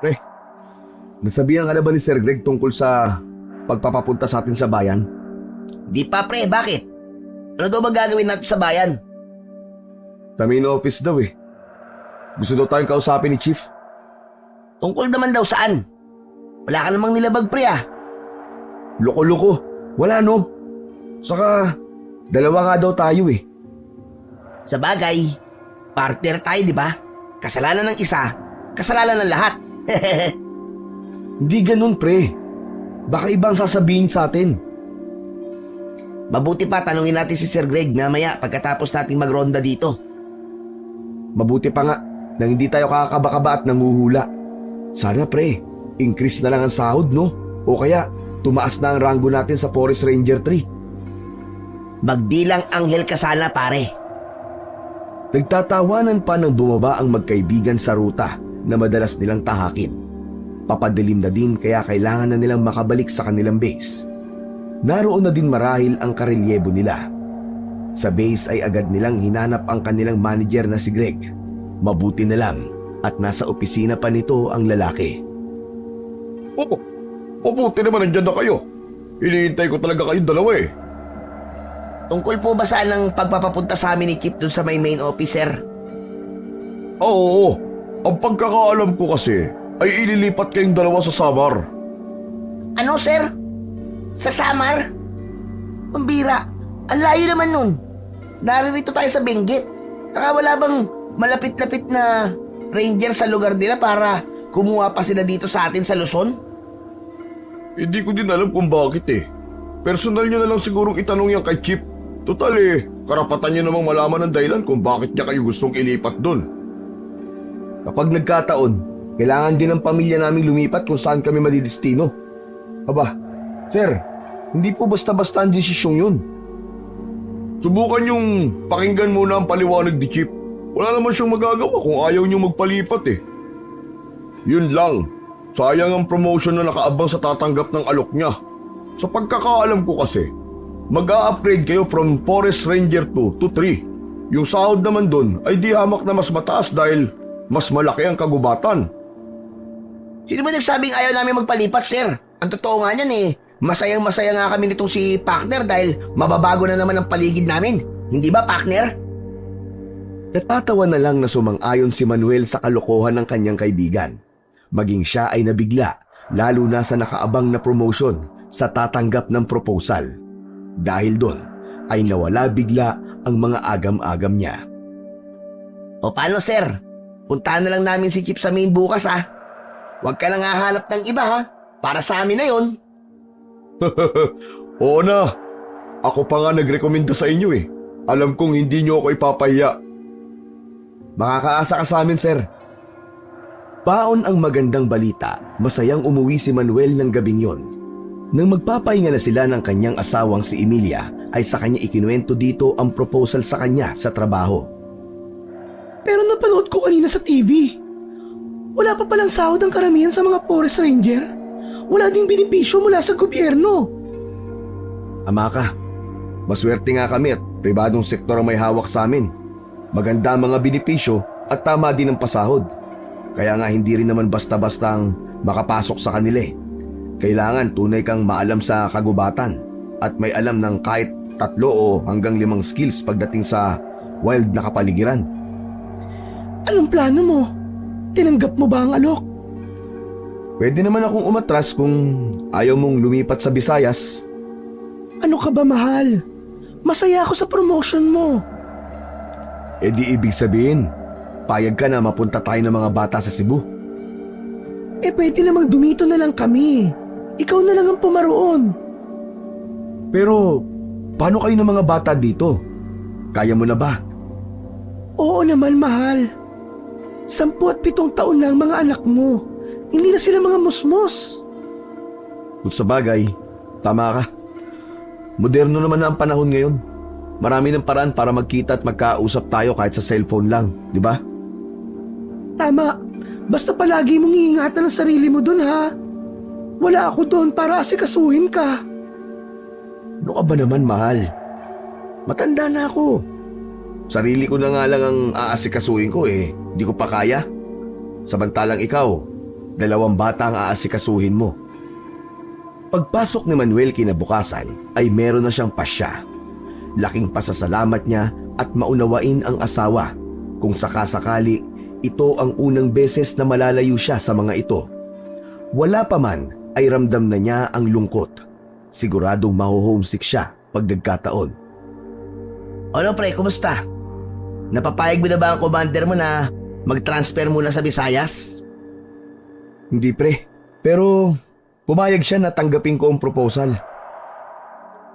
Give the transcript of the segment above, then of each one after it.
Pre, nasabihan ka na ba ni Sir Greg tungkol sa pagpapapunta sa atin sa bayan? Di pa pre, bakit? Ano daw ba gagawin natin sa bayan? Sa main office daw eh. Gusto daw tayong kausapin ni Chief. Tungkol naman daw saan? Wala ka namang nilabag pre ah. Loko-loko. Wala no. Saka, dalawa nga daw tayo eh. Sa bagay, partner tayo di ba? Kasalanan ng isa, kasalanan ng lahat. Hindi ganun pre. Baka ibang sasabihin sa atin. Mabuti pa tanungin natin si Sir Greg mamaya pagkatapos nating magronda dito. Mabuti pa nga na hindi tayo kakaba-kaba at nanguhula. Sana pre, increase na lang ang sahod no? O kaya, tumaas na ang ranggo natin sa Forest Ranger 3. Magbilang anghel ka sana pare. Nagtatawanan pa nang bumaba ang magkaibigan sa ruta na madalas nilang tahakin. Papadilim na din kaya kailangan na nilang makabalik sa kanilang base. Naroon na din marahil ang karelyebo nila. Sa base ay agad nilang hinanap ang kanilang manager na si Greg. Mabuti na lang at nasa opisina pa nito ang lalaki. Mabuti naman nandyan na kayo. Hinihintay ko talaga kayong dalawa eh. Tungkol po ba saan ang pagpapapunta sa amin ni Chief dun sa may main officer? Oo, ang pagkakaalam ko kasi ay ililipat kayong dalawa sa Samar. Ano sir? Sa Samar? Pambira, ang layo naman nun. Naririto tayo sa Benguet. Saka wala bang malapit-lapit na ranger sa lugar nila para kumuha pa sila dito sa atin sa Luzon? Hindi ko din alam kung bakit eh. Personal niyo na lang sigurong itanong yan kay Chip. Total eh, karapatan niyo namang malaman ang dahilan kung bakit niya kayo gustong ilipat doon. Kapag nagkataon, kailangan din ng pamilya naming lumipat kung saan kami madidestino. Aba, sir, hindi po basta-basta ang desisyong yun. Subukan yung pakinggan muna ang paliwanag ni Chip. Wala naman siyang magagawa kung ayaw niyo magpalipat eh. Yun lang, sayang ang promotion na nakaabang sa tatanggap ng alok niya. Sa pagkakaalam ko kasi, mag-a-upgrade kayo from Forest Ranger 2 to 3. Yung sahod naman dun ay di hamak na mas mataas dahil mas malaki ang kagubatan. Sino ba nagsabing ayaw namin magpalipat sir? Ang totoo nga niyan eh, masayang-masaya nga kami nitong si partner dahil mababago na naman ang paligid namin. Hindi ba partner? Natatawa na lang na sumang-ayon si Manuel sa kalokohan ng kanyang kaibigan. Maging siya ay nabigla, lalo na sa nakaabang na promotion sa tatanggap ng proposal. Dahil doon ay nawala bigla ang mga agam-agam niya. O paano sir? Puntahan na lang namin si Chip sa main bukas ha. Huwag ka nang hahanap ng iba ha. Para sa amin na yon. Oo na, ako pa nga nagrekomenda sa inyo eh. Alam kong hindi niyo ako ipapahiya. Makakaasa ka sa amin, sir. Baon ang magandang balita, masayang umuwi si Manuel ng gabing yon. Nang magpapahinga na sila ng kanyang asawang si Emilia, ay sa kanya ikinuwento dito ang proposal sa kanya sa trabaho. Pero napanood ko kanina sa TV. Wala pa palang sahod ang karamihan sa mga Forest Ranger. Wala ding benepisyo mula sa gobyerno. Ama ka, maswerte nga kami at pribadong sektor ang may hawak sa amin. Maganda ang mga benepisyo at tama din ang pasahod. Kaya nga hindi rin naman basta-bastang makapasok sa kanila eh. Kailangan tunay kang maalam sa kagubatan at may alam ng kahit 3 o hanggang 5 skills pagdating sa wild na kapaligiran. Anong plano mo? Tinanggap mo ba ang alok? Pwede naman akong umatras kung ayaw mong lumipat sa Visayas. Ano ka ba, mahal? Masaya ako sa promotion mo. E di ibig sabihin, payag ka na mapunta tayo ng mga bata sa Cebu. Eh pwede namang dumito na lang kami. Ikaw na lang ang pumaroon. Pero paano kayo ng mga bata dito? Kaya mo na ba? Oo naman, mahal. 10 at 7 taon na ang mga anak mo. Hindi na sila mga musmos. Kung sa bagay, tama ka. Moderno naman na ang panahon ngayon. Marami ng paraan para magkita at magkausap tayo kahit sa cellphone lang, di ba? Tama. Basta palagi mong iingatan ang sarili mo dun, ha? Wala ako doon para asikasuhin ka. Ano ka ba naman, mahal? Matanda na ako. Sarili ko na nga lang ang aasikasuhin ko eh. Di ko pa kaya. Samantalang ikaw, 2 bata ang aasikasuhin mo. Pagpasok ni Manuel kinabukasan ay meron na siyang pasya. Laking pasasalamat niya at maunawain ang asawa kung sakasakali ito ang unang beses na malalayo siya sa mga ito. Wala pa man ay ramdam na niya ang lungkot. Siguradong maho-homesick siya pag nagkataon. Ano pre, kumusta? Napapayag mo na ba ang commander mo na mag-transfer muna sa Visayas? Hindi pre, pero pumayag siya na tanggapin ko ang proposal.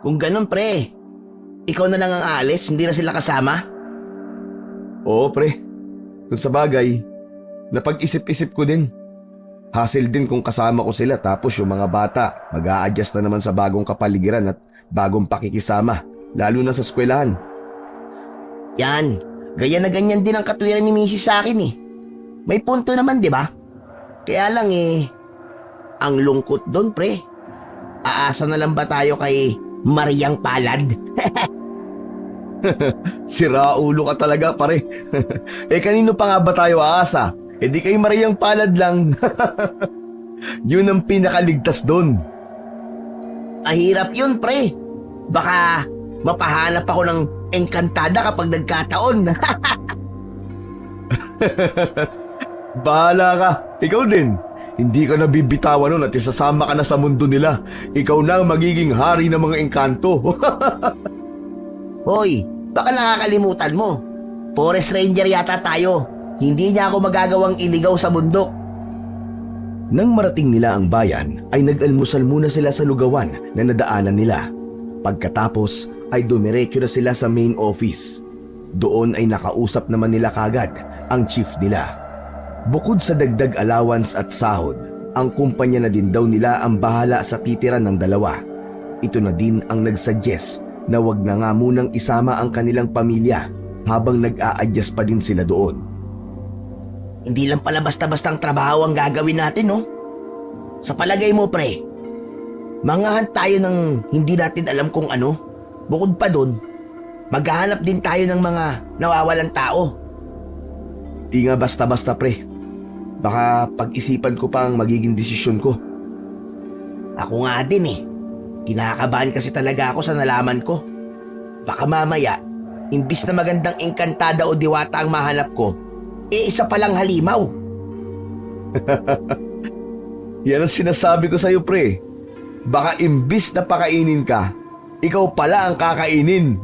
Kung ganun pre, ikaw na lang ang aalis, hindi na sila kasama? Oo pre, kung sa bagay, napag-isip-isip ko din. Hassle din kung kasama ko sila tapos yung mga bata mag-a-adjust na naman sa bagong kapaligiran at bagong pakikisama, lalo na sa eskwelahan. Yan, ganyan na ganyan din ang katwiran ni Mrs. sa akin eh. May punto naman, di ba? Kaya lang ang lungkot doon pre. Aasa na lang ba tayo kay Mariang Palad? Sira ulo ka talaga pare. Kanino pa nga ba tayo aasa? Di kay Mariang Palad lang. Yun ang pinakaligtas doon. Ahirap yun pre. Baka mapahanap ako ng engkantada kapag nagkataon. Bahala ka, ikaw din. Hindi ka nabibitawan nun at isasama ka na sa mundo nila. Ikaw na ang magiging hari ng mga engkanto. Hoy, baka nakakalimutan mo. Forest Ranger yata tayo. Hindi niya ako magagawang iligaw sa bundok. Nang marating nila ang bayan, ay nag-almusal muna sila sa lugawan na nadaanan nila. Pagkatapos ay dumiretso na sila sa main office. Doon ay nakausap naman nila kagad ang chief nila. Bukod sa dagdag allowance at sahod, ang kumpanya na din daw nila ang bahala sa titiran ng dalawa. Ito na din ang nagsuggest na wag na nga munang isama ang kanilang pamilya habang nag-a-adjust pa din sila doon. Hindi lang pala basta-bastang trabaho ang gagawin natin, no? Sa palagay mo, pre, mangahan tayo ng hindi natin alam kung ano. Bukod pa dun, maghahanap din tayo ng mga nawawalang tao. Di nga basta-basta pre. Baka pag-isipan ko pa ang magiging desisyon ko. Ako nga din eh. Kinakabahan kasi talaga ako sa nalaman ko. Baka mamaya, imbis na magandang engkantada o diwata ang mahanap ko, isa palang halimaw. Yan ang sinasabi ko sa'yo pre. Baka imbis na pakainin ka, ikaw pala ang kakainin.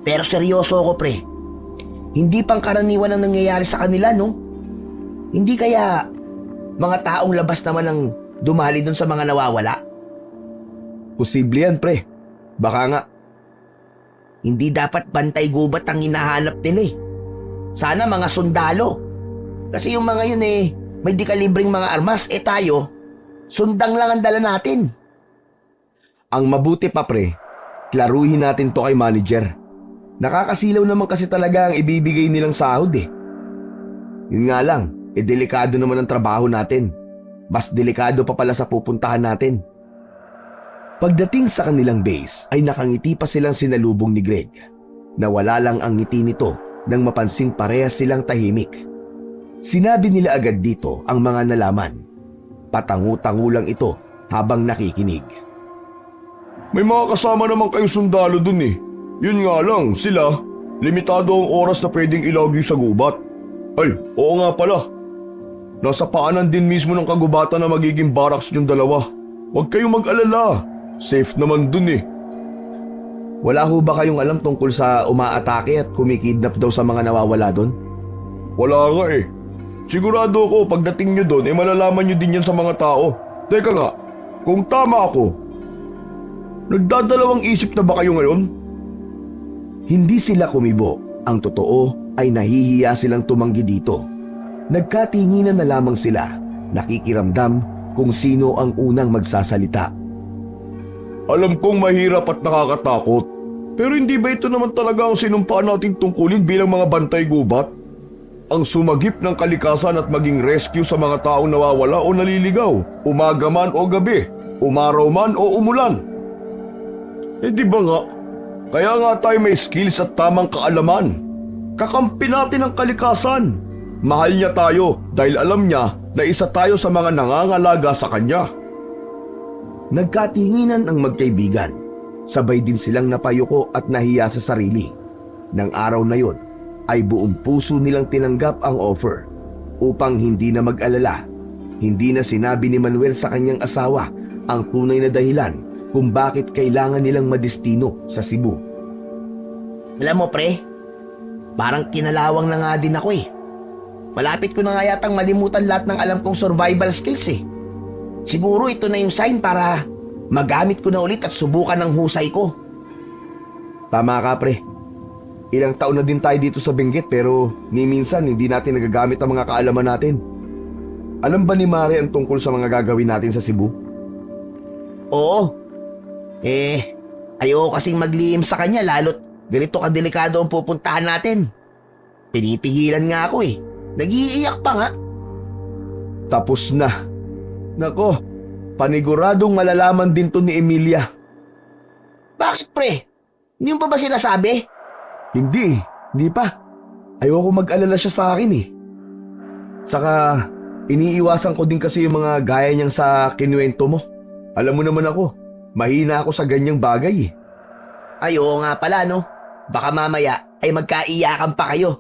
Pero seryoso ako pre. Hindi pangkaraniwan ang nangyayari sa kanila, no? Hindi kaya mga taong labas naman ang dumali dun sa mga nawawala? Posible yan pre. Baka nga. Hindi dapat bantay gubat ang hinahanap nila eh. Sana mga sundalo. Kasi yung mga yun may dekalibreng mga armas. Tayo, sundang lang ang dala natin. Ang mabuti pa pre, klaruhin natin to kay manager. Nakakasilaw naman kasi talaga ang ibibigay nilang sahod eh. Yun nga lang, delikado naman ang trabaho natin. Mas delikado pa pala sa pupuntahan natin. Pagdating sa kanilang base ay nakangiti pa silang sinalubong ni Greg. Nawala lang ang ngiti nito nang mapansing parehas silang tahimik. Sinabi nila agad dito ang mga nalaman. Patangu-tangu lang ito habang nakikinig. May mga kasama naman kayong sundalo dun eh. Yun nga lang, sila, limitado ang oras na pwedeng ilagay sa gubat. Ay, oo nga pala. Nasa paanan din mismo ng kagubatan na magiging barracks yung dalawa. Huwag kayong mag-alala. Safe naman dun eh. Wala ho ba kayong alam tungkol sa umaatake at kumikidnap daw sa mga nawawala doon? Wala nga eh. Sigurado ako pagdating nyo doon malalaman nyo din yan sa mga tao. Teka nga, kung tama ako, nagdadalawang isip na ba kayo ngayon? Hindi sila kumibo. Ang totoo ay nahihiya silang tumanggi dito. Nagkatinginan na lamang sila, nakikiramdam kung sino ang unang magsasalita. Alam kong mahirap at nakakatakot. Pero hindi ba ito naman talaga ang sinumpaan nating tungkulin bilang mga bantay gubat? Ang sumagip ng kalikasan at maging rescue sa mga taong nawawala o naliligaw, umaga man o gabi, umaraw man o umulan. Di ba nga? Kaya nga tayo may skills at tamang kaalaman. Kakampi natin ang kalikasan. Mahal niya tayo dahil alam niya na isa tayo sa mga nangangalaga sa kanya. Nagkatinginan ang magkaibigan. Sabay din silang napayuko at nahiya sa sarili. Nang araw na yon ay buong puso nilang tinanggap ang offer upang hindi na mag-alala. Hindi na sinabi ni Manuel sa kanyang asawa ang tunay na dahilan kung bakit kailangan nilang madestino sa Cebu. Alam mo pre, parang kinalawang na nga din ako eh. Malapit ko na nga yatang malimutan lahat ng alam kong survival skills eh. Siguro ito na yung sign para magamit ko na ulit at subukan ng husay ko. Tama ka pre. Ilang taon na din tayo dito sa Benguet pero ni minsan hindi natin nagagamit ang mga kaalaman natin. Alam ba ni Mare ang tungkol sa mga gagawin natin sa Cebu? Oo. Ayoko kasing maglihim sa kanya lalo't ganito kadelikado ang pupuntahan natin. Pinipigilan nga ako eh. Nag-iiyak pa nga. Tapos na. Nako, paniguradong malalaman din to ni Emilia. Bakit pre? Hindi mo pa ba sinasabi? Hindi pa. Ayoko mag-alala siya sa akin eh. Saka, iniiwasan ko din kasi yung mga gaya niyang sa kinuwento mo. Alam mo naman ako, mahina ako sa ganyang bagay eh. Ay oo nga pala no. Baka mamaya ay magkaiyakan pa kayo.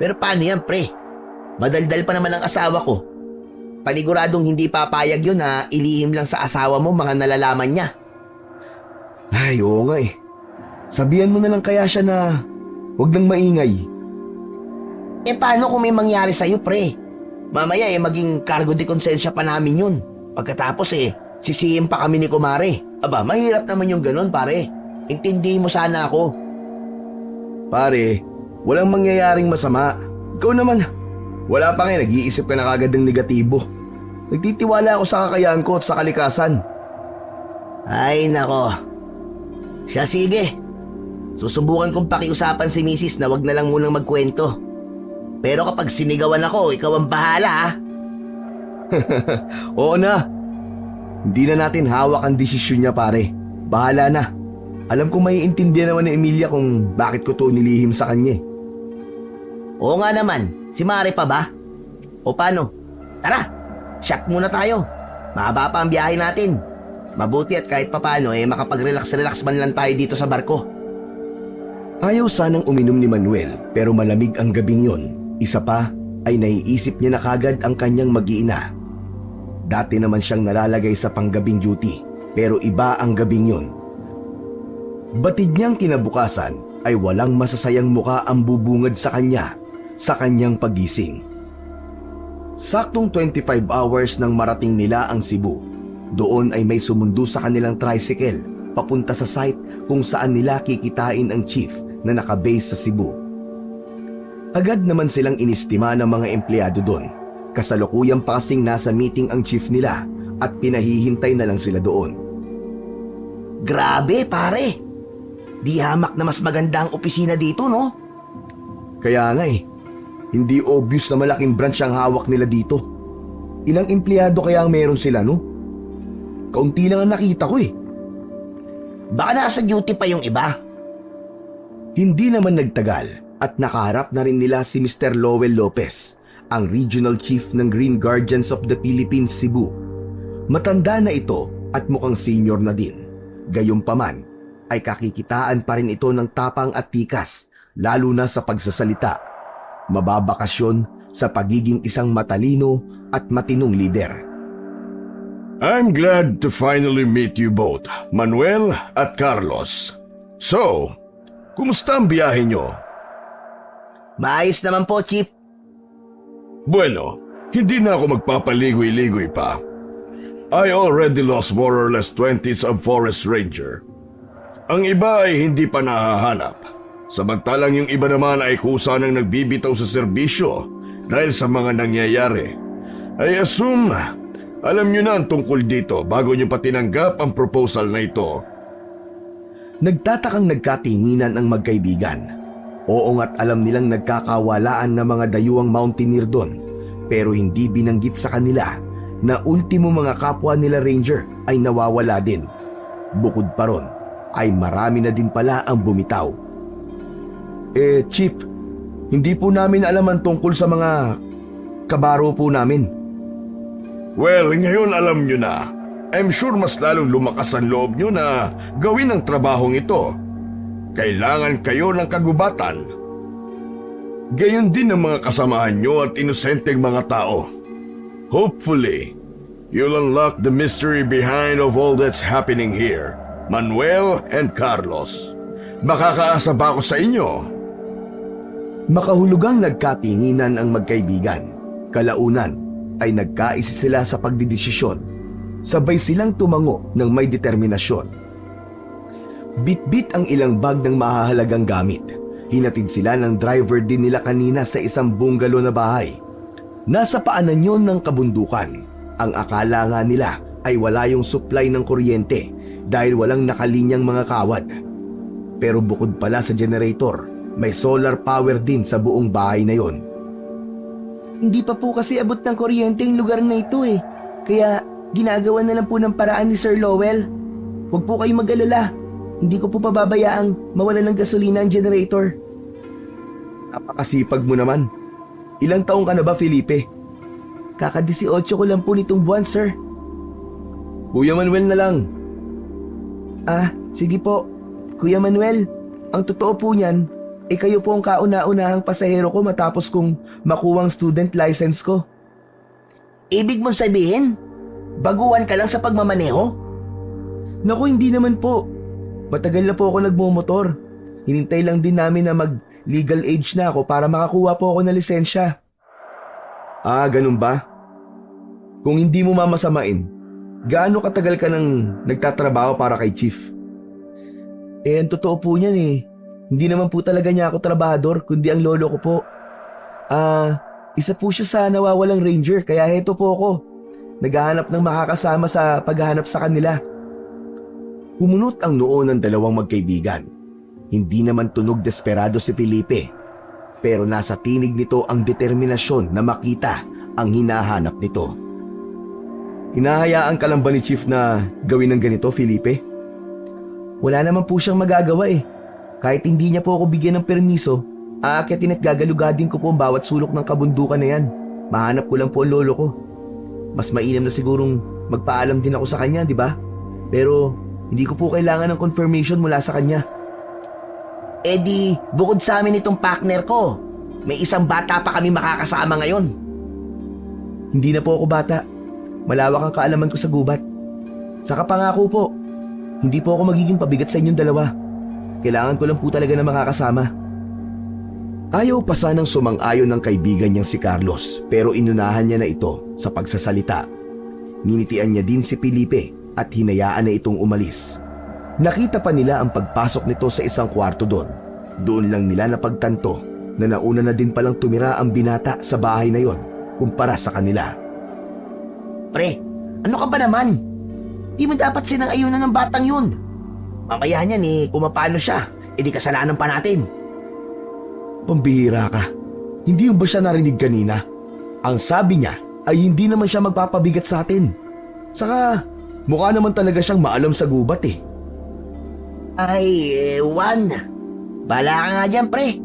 Pero paano yan pre? Madaldal pa naman ang asawa ko. Paniguradong hindi papayag yun na ilihim lang sa asawa mo mga nalalaman niya. Ay, oo nga eh. Sabihan mo na lang kaya siya na huwag nang maingay. Paano kung may mangyari sa'yo pre? Mamaya maging cargo de konsensya pa namin yun. Pagkatapos sisihin pa kami ni Kumare. Aba, mahirap naman yung ganun pare. Intindihin mo sana ako. Pare, walang mangyayaring masama. Ikaw naman, wala pa nga nag-iisip ka na kagad ng negatibo. Nagtitiwala ako sa kakayahan ko at sa kalikasan. Ay nako. Siya sige. Susubukan kong pakiusapan si Mrs. na wag na lang munang magkwento. Pero kapag sinigawan ako, ikaw ang bahala ha. Oo na. Hindi na natin hawak ang desisyon niya pare. Bahala na. Alam kong maiintindihan naman ni Emilia kung bakit ko to nilihim sa kanya. Oo nga naman. Si Mare pa ba? O paano? Tara, shop muna tayo. Mahaba pa ang biyahe natin. Mabuti at kahit papano makapag-relax-relax man lang tayo dito sa barko. Ayaw sanang uminom ni Manuel pero malamig ang gabing yon. Isa pa ay naiisip niya na kagad ang kanyang mag-iina. Dati naman siyang nalalagay sa panggabing duty pero iba ang gabing yon. Batid niyang kinabukasan ay walang masasayang muka ang bubungad sa kanya sa kanyang pagising. Saktong 25 hours nang marating nila ang Cebu. Doon ay may sumundo sa kanilang tricycle papunta sa site kung saan nila kikitain ang chief na nakabase sa Cebu. Agad naman silang inistima ng mga empleyado doon. Kasalukuyang pa kasing nasa meeting ang chief nila at pinahihintay na lang sila doon. Grabe pare. Di hamak na mas maganda ang opisina dito no? Kaya nga hindi obvious na malaking branch ang hawak nila dito. Ilang empleyado kaya ang meron sila no? Kaunti lang ang nakita ko Baka nasa duty pa yung iba. Hindi naman nagtagal at nakaharap na rin nila si Mr. Lowell Lopez, ang Regional Chief ng Green Guardians of the Philippines Cebu. Matanda na ito at mukhang senior na din. Gayunpaman ay kakikitaan pa rin ito ng tapang at tikas, lalo na sa pagsasalita. Mababakasyon sa pagiging isang matalino at matinong lider. I'm glad to finally meet you both, Manuel at Carlos. So, kumusta ang biyahe nyo? Maayos naman po, Chief. Bueno, hindi na ako magpapaligoy-ligoy pa. I already lost more or less 20s of forest ranger. Ang iba ay hindi pa nahahanap. Samantalang yung iba naman ay kusa nang nagbibitaw sa serbisyo dahil sa mga nangyayari. I assume, alam nyo na ang tungkol dito bago nyo pa tinanggap ang proposal na ito. Nagtatakang nagkatinginan ang magkaibigan. Oo nga't alam nilang nagkakawalaan na mga dayuang mountaineer doon, pero hindi binanggit sa kanila na ultimo mga kapwa nila ranger ay nawawala din. Bukod pa ron, ay marami na din pala ang bumitaw. Chief, hindi po namin alam ang tungkol sa mga pagkabaro po namin. Well, ngayon alam nyo na. I'm sure mas lalong lumakas ang loob nyo na gawin ang trabahong ito. Kailangan kayo ng kagubatan. Gayon din ang mga kasamahan nyo at inosenteng mga tao. Hopefully, you'll unlock the mystery behind of all that's happening here, Manuel and Carlos. Makakaasa ba ako sa inyo? Makahulugang nagkatinginan ang magkaibigan. Kalaunan ay nagkaisa sila sa pagdidesisyon. Sabay silang tumango ng may determinasyon. Bit-bit ang ilang bag ng mahahalagang gamit. Hinatid sila ng driver din nila kanina sa isang bungalow na bahay. Nasa paanan yon ng kabundukan. Ang akala nga nila ay wala yung supply ng kuryente dahil walang nakalinyang mga kawad. Pero bukod pala sa generator, may solar power din sa buong bahay na yon. Hindi pa po kasi abot ng kuryente yung lugar na ito eh. Kaya ginagawa na lang po ng paraan ni Sir Lowell. Huwag po kayong mag-alala. Hindi ko po pababayaang mawala ng gasolina ang generator. Napakasipag mo naman. Ilang taong ka na ba, Felipe? Kaka-18 ko lang po nitong buwan, sir. Kuya Manuel na lang. Sige po. Kuya Manuel, ang totoo po niyan, kayo po ang kauna-unahang pasahero ko matapos kong makuwang student license ko. Ibig mong sabihin, baguhan ka lang sa pagmamaneho? Naku, hindi naman po. Matagal na po ako nagmumotor. Hinintay lang din namin na mag-legal age na ako para makakuha po ako ng lisensya. Ganun ba? Kung hindi mo mamasamain, gaano katagal ka nang nagtatrabaho para kay Chief? Ang totoo po niyan eh. Hindi naman po talaga niya ako trabahador, kundi ang lolo ko po. Isa po siya sa nawawalang ranger, kaya heto po ako. Naghahanap ng makakasama sa paghahanap sa kanila. Humunot ang noo ng dalawang magkaibigan. Hindi naman tunog desperado si Felipe, pero nasa tinig nito ang determinasyon na makita ang hinahanap nito. Hinahayaan ka lang ba ni Chief na gawin ng ganito, Felipe? Wala naman po siyang magagawa eh. Kahit hindi niya po ako bigyan ng permiso, aakyatin at gagalugadin ko po ang bawat sulok ng kabundukan na yan. Mahanap ko lang po ang lolo ko. Mas mainam na sigurong magpaalam din ako sa kanya, di ba? Pero hindi ko po kailangan ng confirmation mula sa kanya. Di, bukod sa amin itong partner ko, may isang bata pa kami makakasama ngayon. Hindi na po ako bata. Malawak ang kaalaman ko sa gubat. Saka pangako po, hindi po ako magiging pabigat sa inyong dalawa. Kailangan ko lang po talaga na makakasama. Ayaw pa sanang sumang-ayon ng kaibigan niyang si Carlos, pero inunahan niya na ito sa pagsasalita. Ninitian niya din si Felipe at hinayaan na itong umalis. Nakita pa nila ang pagpasok nito sa isang kwarto doon. Doon lang nila napagtanto na nauna na din palang tumira ang binata sa bahay na yon kumpara sa kanila. Pre, ano ka ba naman? Di mo dapat sinang-ayunan ng batang yun. Mamaya niyan kung mapano siya, di kasalanan pa natin. Pambihira ka. Hindi ba siya narinig kanina? Ang sabi niya ay hindi naman siya magpapabigat sa atin. Saka mukha naman talaga siyang maalam sa gubat eh. Juan. Bala ka nga dyan, pre.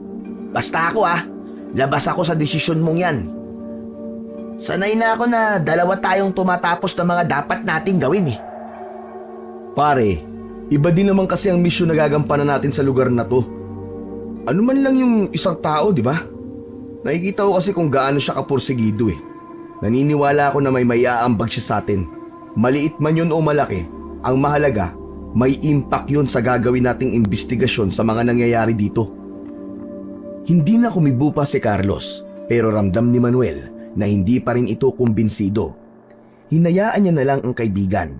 Basta ako labas ako sa desisyon mong yan. Sanay na ako na dalawa tayong tumatapos ng mga dapat nating gawin eh. Pare, iba din naman kasi ang misyon na gagampanan natin sa lugar na to. Ano man lang yung isang tao, di ba? Nakikita ko kasi kung gaano siya kapursigido eh. Naniniwala ako na may maiaambag siya sa atin. Maliit man yun o malaki, ang mahalaga, may impact yun sa gagawin nating investigasyon sa mga nangyayari dito. Hindi na kumibo pa si Carlos, pero ramdam ni Manuel na hindi pa rin ito kumbinsido. Hinayaan niya na lang ang kaibigan.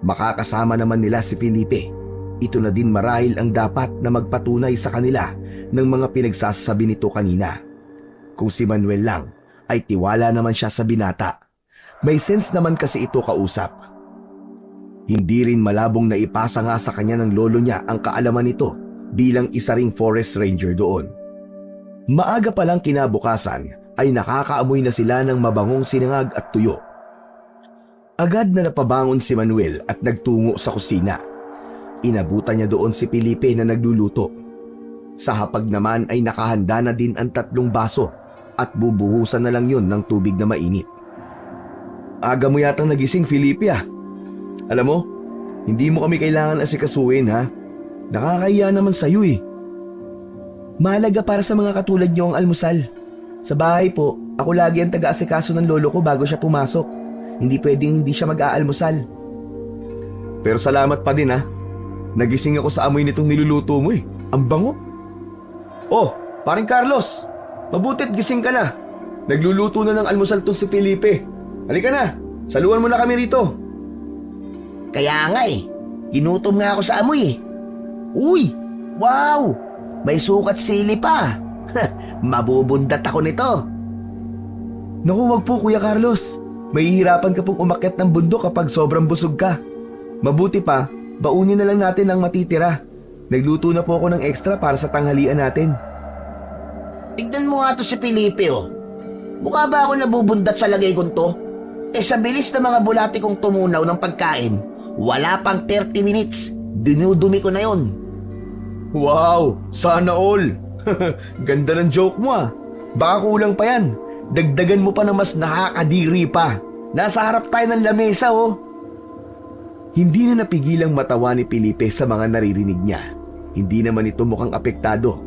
Makakasama naman nila si Felipe. Ito na din marahil ang dapat na magpatunay sa kanila ng mga pinagsasabi nito kanina. Kung si Manuel lang, ay tiwala naman siya sa binata. May sense naman kasi ito kausap. Hindi rin malabong naipasa nga sa kanya ng lolo niya ang kaalaman nito bilang isa ring forest ranger doon. Maaga pa lang kinabukasan ay nakakaamoy na sila ng mabangong sinangag at tuyo. Agad na napabangon si Manuel at nagtungo sa kusina. Inabutan niya doon si Felipe na nagluluto. Sa hapag naman ay nakahanda na din ang 3 baso at bubuhusan na lang yon ng tubig na mainit. Aga mo yatang nagising, Felipe ah. Alam mo, hindi mo kami kailangan asikasuhin ha. Nakakahiya naman sa'yo eh. Mahalaga para sa mga katulad niyo ang almusal. Sa bahay po, ako lagi ang taga-asikaso ng lolo ko bago siya pumasok. Hindi pwedeng hindi siya mag-aalmusal. Pero salamat pa din ha. Nagising ako sa amoy nitong niluluto mo eh. Ang bango. Oh, paring Carlos. Mabuti't gising ka na. Nagluluto na ng almusal to si Felipe. Halika na, saluhan mo na kami rito. Kaya nga eh, ginutom nga ako sa amoy eh. Uy, wow, may sukat sili pa. Mabubundat ako nito. Naku, wag po Kuya Carlos. Mahihirapan ka pong umakyat ng bundok kapag sobrang busog ka. Mabuti pa, baunin na lang natin ang matitira. Nagluto na po ako ng extra para sa tanghalian natin. Tignan mo nga to si Felipe oh. Mukha ba ako nabubundat sa lagay kong to? Eh sa bilis ng mga bulati kong tumunaw ng pagkain, wala pang 30 minutes. Dinudumi ko na yon. Wow, sana all. Ganda ng joke mo ah. Baka kulang pa yan. Dagdagan mo pa na mas nakakadiri pa. Nasa harap tayo ng lamesa oh. Hindi na napigilang matawa ni Felipe sa mga naririnig niya. Hindi naman ito mukhang apektado.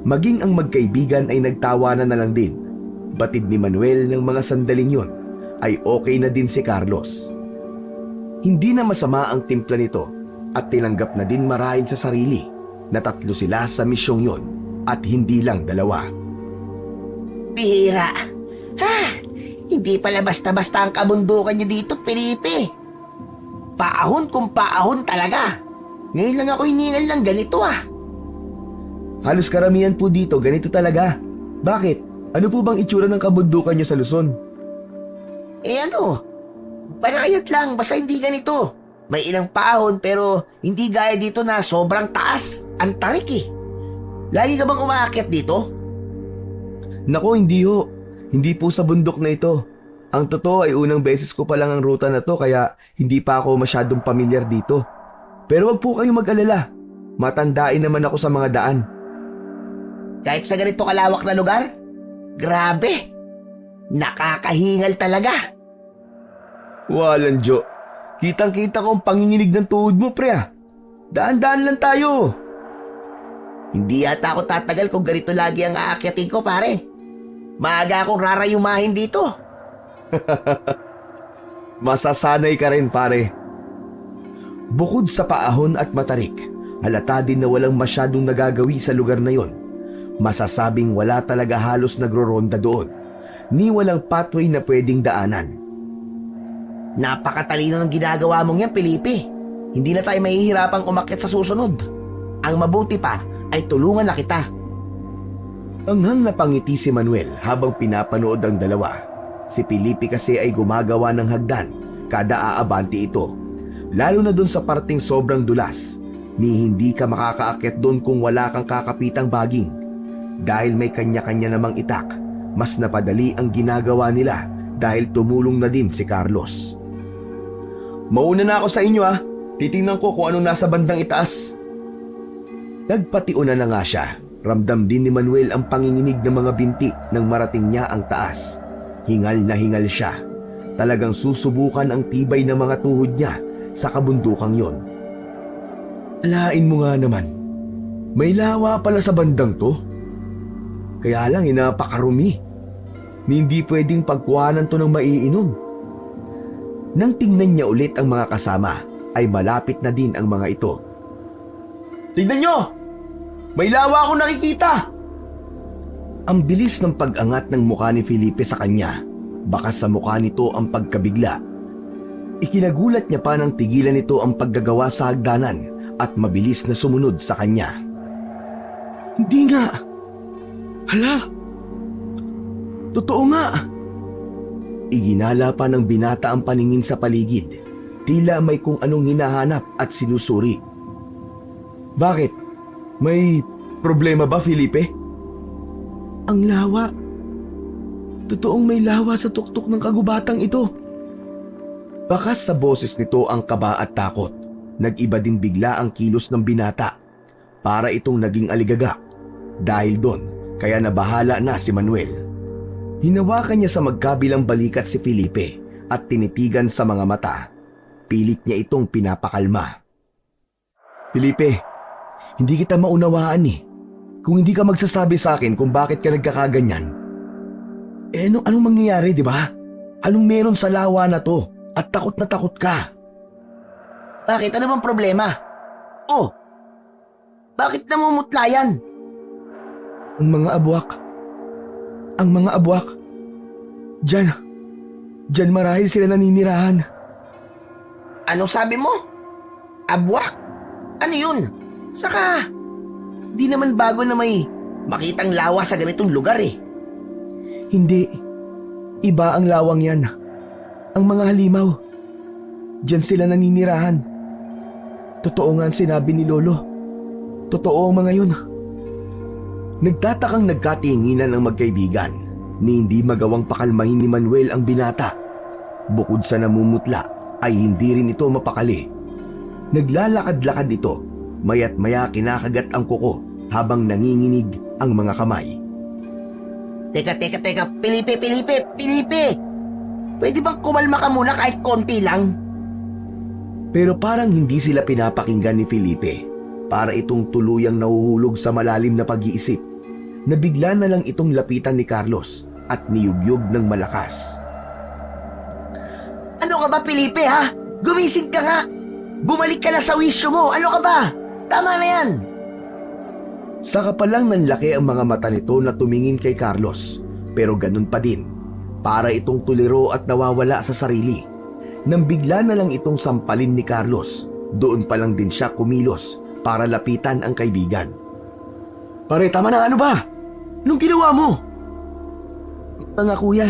Maging ang magkaibigan ay nagtawanan na lang din. Batid ni Manuel ng mga sandaling yon ay okay na din si Carlos. Hindi na masama ang timpla nito at tinanggap na din marahil sa sarili na tatlo sila sa misyong yon at hindi lang dalawa. Bihira. Ha, hindi pala basta-basta ang kabundukan niya dito, Felipe. Paahon kung paahon talaga. Ngayon lang ako hiningal ng ganito ah. Halos karamihan po dito ganito talaga. Bakit? Ano po bang itsura ng kabundukan niyo sa Luzon? Eh ano, panakayat lang, basta hindi ganito. May ilang paahon pero hindi gaya dito na sobrang taas. Ang tarik eh. Lagi ka bang umaakyat dito? Nako, hindi ho. Hindi po sa bundok na ito. Ang totoo ay unang beses ko pa lang ang ruta na to kaya hindi pa ako masyadong pamilyar dito. Pero wag po kayong mag-alala. Matandain naman ako sa mga daan. Kahit sa ganito kalawak na lugar? Grabe! Nakakahingal talaga. Walang Jo. Kitang-kita ko ang panginginig ng tuhod mo, pre ah. Daan-daan lang tayo. Hindi yata ako tatagal kung ganito lagi ang aakyatin ko, pare. Maaga akong rarayumahin dito. Masasanay ka rin, pare. Bukod sa paahon at matarik, halata din na walang masyadong nagagawi sa lugar na yon. Masasabing wala talaga halos nagro-ronda doon, ni walang pathway na pwedeng daanan. Napakatalino ng ginagawa mong yan, Felipe. Hindi na tayo mahihirapang umakyat sa susunod. Ang mabuti pa ay tulungan na kita. Anghang napangiti si Manuel habang pinapanood ang dalawa. Si Felipe kasi ay gumagawa ng hagdan kada aabante ito. Lalo na dun sa parting sobrang dulas, ni hindi ka makakaakyat doon kung wala kang kakapitang baging. Dahil may kanya-kanya namang itak, mas napadali ang ginagawa nila dahil tumulong na din si Carlos. Mauna na ako sa inyo ah. Titingnan ko kung anong nasa bandang itaas. Nagpatiuna na nga siya. Ramdam din ni Manuel ang panginginig ng mga binti nang marating niya ang taas. Hingal na hingal siya. Talagang susubukan ang tibay ng mga tuhod niya sa kabundukang yon. Alain mo nga naman. May lawa pala sa bandang to. Kaya lang napakarumi. Hindi pwedeng pagkuhanan to ng maiinom. Nang tingnan niya ulit ang mga kasama, ay malapit na din ang mga ito. Tignan nyo! May lawa akong nakikita! Ang bilis ng pag-angat ng mukha ni Felipe sa kanya. Baka sa mukha nito ang pagkabigla. Ikinagulat niya pa nang tigilan nito ang paggagawa sa hagdanan at mabilis na sumunod sa kanya. Hindi nga! Hala! Totoo nga! Iginala pa ng binata ang paningin sa paligid. Tila may kung anong hinahanap at sinusuri. Bakit? May problema ba, Felipe? Ang lawa. Totoong may lawa sa tuktok ng kagubatang ito. Bakas sa boses nito ang kaba at takot. Nag-iba din bigla ang kilos ng binata. Para itong naging aligaga. Dahil doon, kaya nabahala na si Manuel. Hinawakan niya sa magkabilang balikat si Felipe at tinitigan sa mga mata. Pilit niya itong pinapakalma. Felipe, hindi kita maunawaan eh. Kung hindi ka magsasabi sa akin kung bakit ka nagkakaganyan. Anong mangyayari, di ba? Anong meron sa lawa na to? At takot na takot ka. Bakit? Ano bang problema? Oh, bakit namumutla yan? Ang mga abwak. Ang mga abwak. Diyan marahil sila naninirahan. Anong sabi mo? Abwak? Ano yun? Saka, di naman bago na may makitang lawa sa ganitong lugar eh. Hindi. Iba ang lawang yan. Ang mga halimaw. Diyan sila naninirahan. Totoo nga ang sinabi ni Lolo. Totoo ang mga yun. Nagtatakang nagkatinginan ang magkaibigan ni hindi magawang pakalmahin ni Manuel ang binata. Bukod sa namumutla ay hindi rin ito mapakali. Naglalakad-lakad ito, maya't maya kinakagat ang kuko habang nanginginig ang mga kamay. Teka, Felipe! Pwede bang kumalma ka muna kahit konti lang? Pero parang hindi sila pinapakinggan ni Felipe. Para itong tuluyang nahuhulog sa malalim na pag-iisip. Nabigla na lang itong lapitan ni Carlos at niyugyog ng malakas. Ano ka ba, Felipe, ha? Gumising ka nga! Bumalik ka na sa wisyo mo! Ano ka ba? Tama na yan! Saka pa lang nanlaki ang mga mata nito na tumingin kay Carlos. Pero ganun pa din. Para itong tuliro at nawawala sa sarili. Nang bigla na lang itong sampalin ni Carlos, doon pa lang din siya kumilos para lapitan ang kaibigan. Pare, tama na, ano ba? Anong ginawa mo? Mga kuya,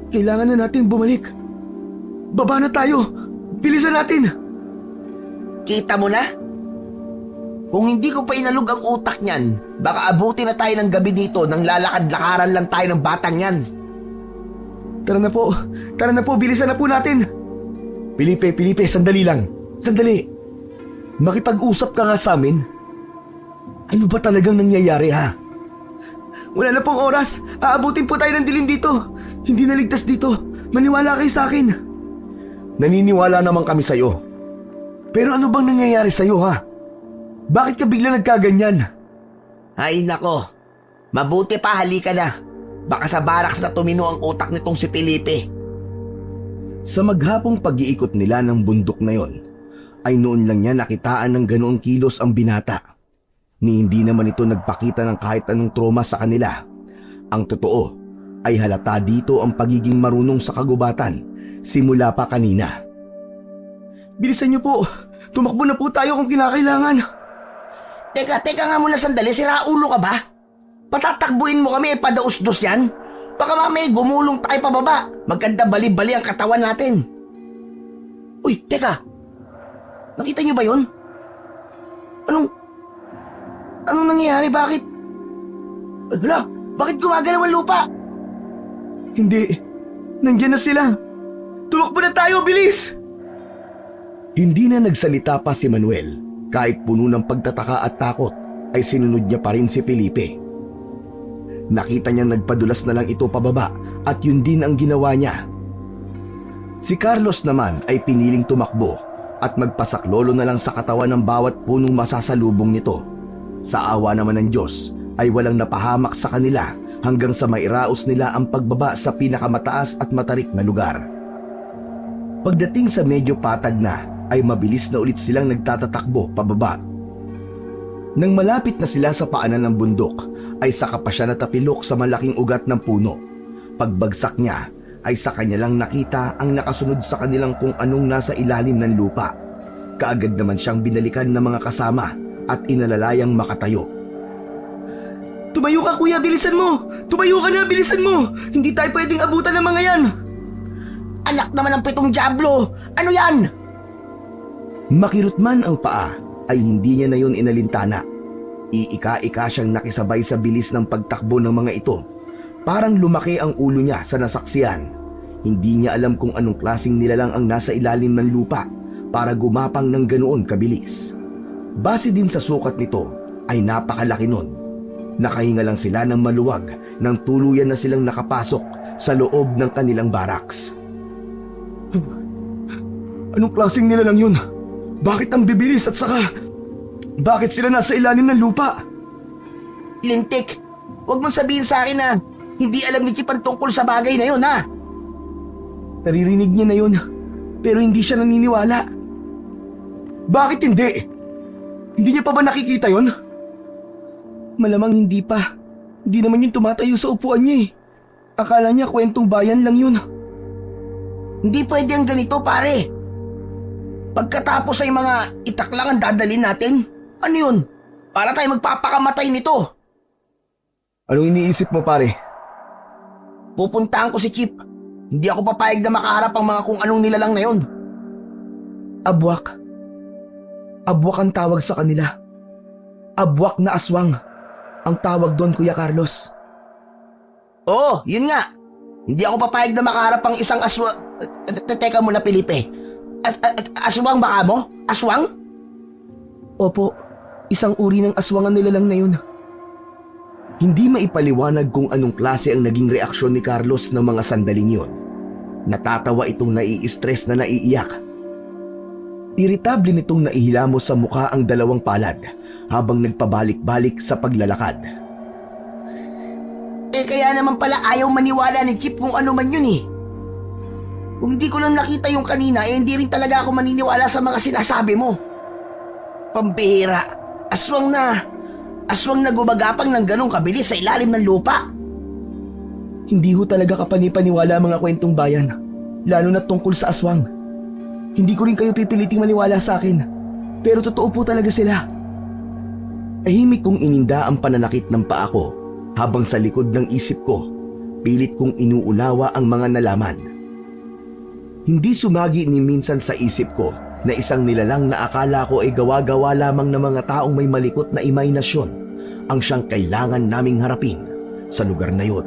kailangan na natin bumalik. Baba na tayo! Bilisan natin! Kita mo na? Kung hindi ko pa inalog ang utak niyan, baka abuti na tayo ng gabi dito nang lalakad-lakaran lang tayo ng batang yan. Tara na po, bilisan na po natin. Felipe, sandali lang. Sandali. Makipag-usap ka nga sa amin. Ano ba talagang nangyayari, ha? Wala na pong oras. Aabutin po tayo ng dilim dito. Hindi naligtas dito. Maniwala kayo sa akin. Naniniwala naman kami sa'yo. Pero ano bang nangyayari sa'yo, ha? Bakit ka bigla nagkaganyan? Ay nako, mabuti pa halika na. Baka sa baraks na tumino ang utak nitong si Felipe. Sa maghapong pag-iikot nila ng bundok na yon, ay noon lang niya nakitaan ng ganoong kilos ang binata. Ni hindi naman ito nagpakita ng kahit anong trauma sa kanila. Ang totoo ay halata dito ang pagiging marunong sa kagubatan simula pa kanina. Bilisan niyo po, tumakbo na po tayo kung kinakailangan. Teka nga muna sandali, siraulo ka ba? Patatakbuin mo kami, padaus-dos yan? Baka mamaya gumulong tayo pababa. Maganda bali-bali ang katawan natin. Uy, teka! Nakita niyo ba yun? Anong nangyayari? Bakit? Hala, bakit gumagalaw ang lupa? Hindi, nandiyan na sila. Tumakbo na tayo, bilis! Hindi na nagsalita pa si Manuel. Kahit puno ng pagtataka at takot, ay sinunod niya pa rin si Felipe. Nakita niyang nagpadulas na lang ito pababa at yun din ang ginawa niya. Si Carlos naman ay piniling tumakbo at magpasaklolo na lang sa katawan ng bawat punong masasalubong nito. Sa awa naman ng Diyos ay walang napahamak sa kanila hanggang sa mairaos nila ang pagbaba sa pinakamataas at matarik na lugar. Pagdating sa medyo patag na, ay mabilis na ulit silang nagtatatakbo pababa. Nang malapit na sila sa paanan ng bundok, ay saka pa siya natapilok sa malaking ugat ng puno. Pagbagsak niya, ay sa kanya lang nakita ang nakasunod sa kanilang kung anong nasa ilalim ng lupa. Kaagad naman siyang binalikan ng mga kasama at inalalayang makatayo. Tumayo ka, kuya, bilisan mo! Tumayo ka na, bilisan mo! Hindi tayo pwedeng abutan ng mga yan! Anak naman ng pitong dyablo! Ano yan? Makirot man ang paa, ay hindi niya na yun inalintana. Iika-ika siyang nakisabay sa bilis ng pagtakbo ng mga ito. Parang lumaki ang ulo niya sa nasaksiyan. Hindi niya alam kung anong klaseng nilalang ang nasa ilalim ng lupa para gumapang ng ganoon kabilis. Base din sa sukat nito ay napakalaki nun. Nakahinga lang sila ng maluwag nang tuluyan na silang nakapasok sa loob ng kanilang barracks. Anong klaseng nila lang yun? Bakit ang bibilis at saka bakit sila nasa ilalim ng lupa? Lintik, huwag mong sabihin sa akin na hindi alam ni Chip ang tungkol sa bagay na yun, ha? Naririnig niya na yun, pero hindi siya naniniwala. Bakit hindi? Hindi niya pa ba nakikita yun? Malamang hindi pa. Hindi naman yung tumatayo sa upuan niya eh. Akala niya kwentong bayan lang yun. Hindi pwede ang ganito, pare. Pagkatapos ay mga itak lang ang dadalhin natin. Ano yun? Para tayo magpapakamatay nito. Anong iniisip mo pare? Pupuntahan ko si Chip. Hindi ako papayag na makaharap ang mga kung anong nilalang na yun. Abwak. Abwak ang tawag sa kanila. Abwak na aswang ang tawag doon, Kuya Carlos. Oo, yun nga. Hindi ako papayag na makaharap ang isang aswang... Teka muna, Felipe. Aswang baka mo? Aswang? Opo, isang uri ng aswang ang nilalang na yun. Hindi maipaliwanag kung anong klase ang naging reaksyon ni Carlos ng mga sandaling yun. Natatawa itong nai-stress na naiiyak. Iritable nitong naihilamos sa mukha ang dalawang palad habang nagpabalik-balik sa paglalakad. Kaya naman pala ayaw maniwala ni Chip kung ano man yun eh. Kung hindi ko lang nakita yung kanina, hindi rin talaga ako maniniwala sa mga sinasabi mo. Pambihira, aswang na gumagapang ng ganong kabilis sa ilalim ng lupa. Hindi ho talaga kapanipaniwala ang mga kwentong bayan, lalo na tungkol sa aswang. Hindi ko rin kayo pipiliting maniwala sa akin, pero totoo po talaga sila. Tahimik kong ininda ang pananakit ng paa ko habang sa likod ng isip ko, pilit kong inuunawa ang mga nalaman. Hindi sumagi ni minsan sa isip ko na isang nilalang na akala ko ay gawa-gawa lamang ng mga taong may malikot na imahinasyon ang siyang kailangan naming harapin sa lugar na yon.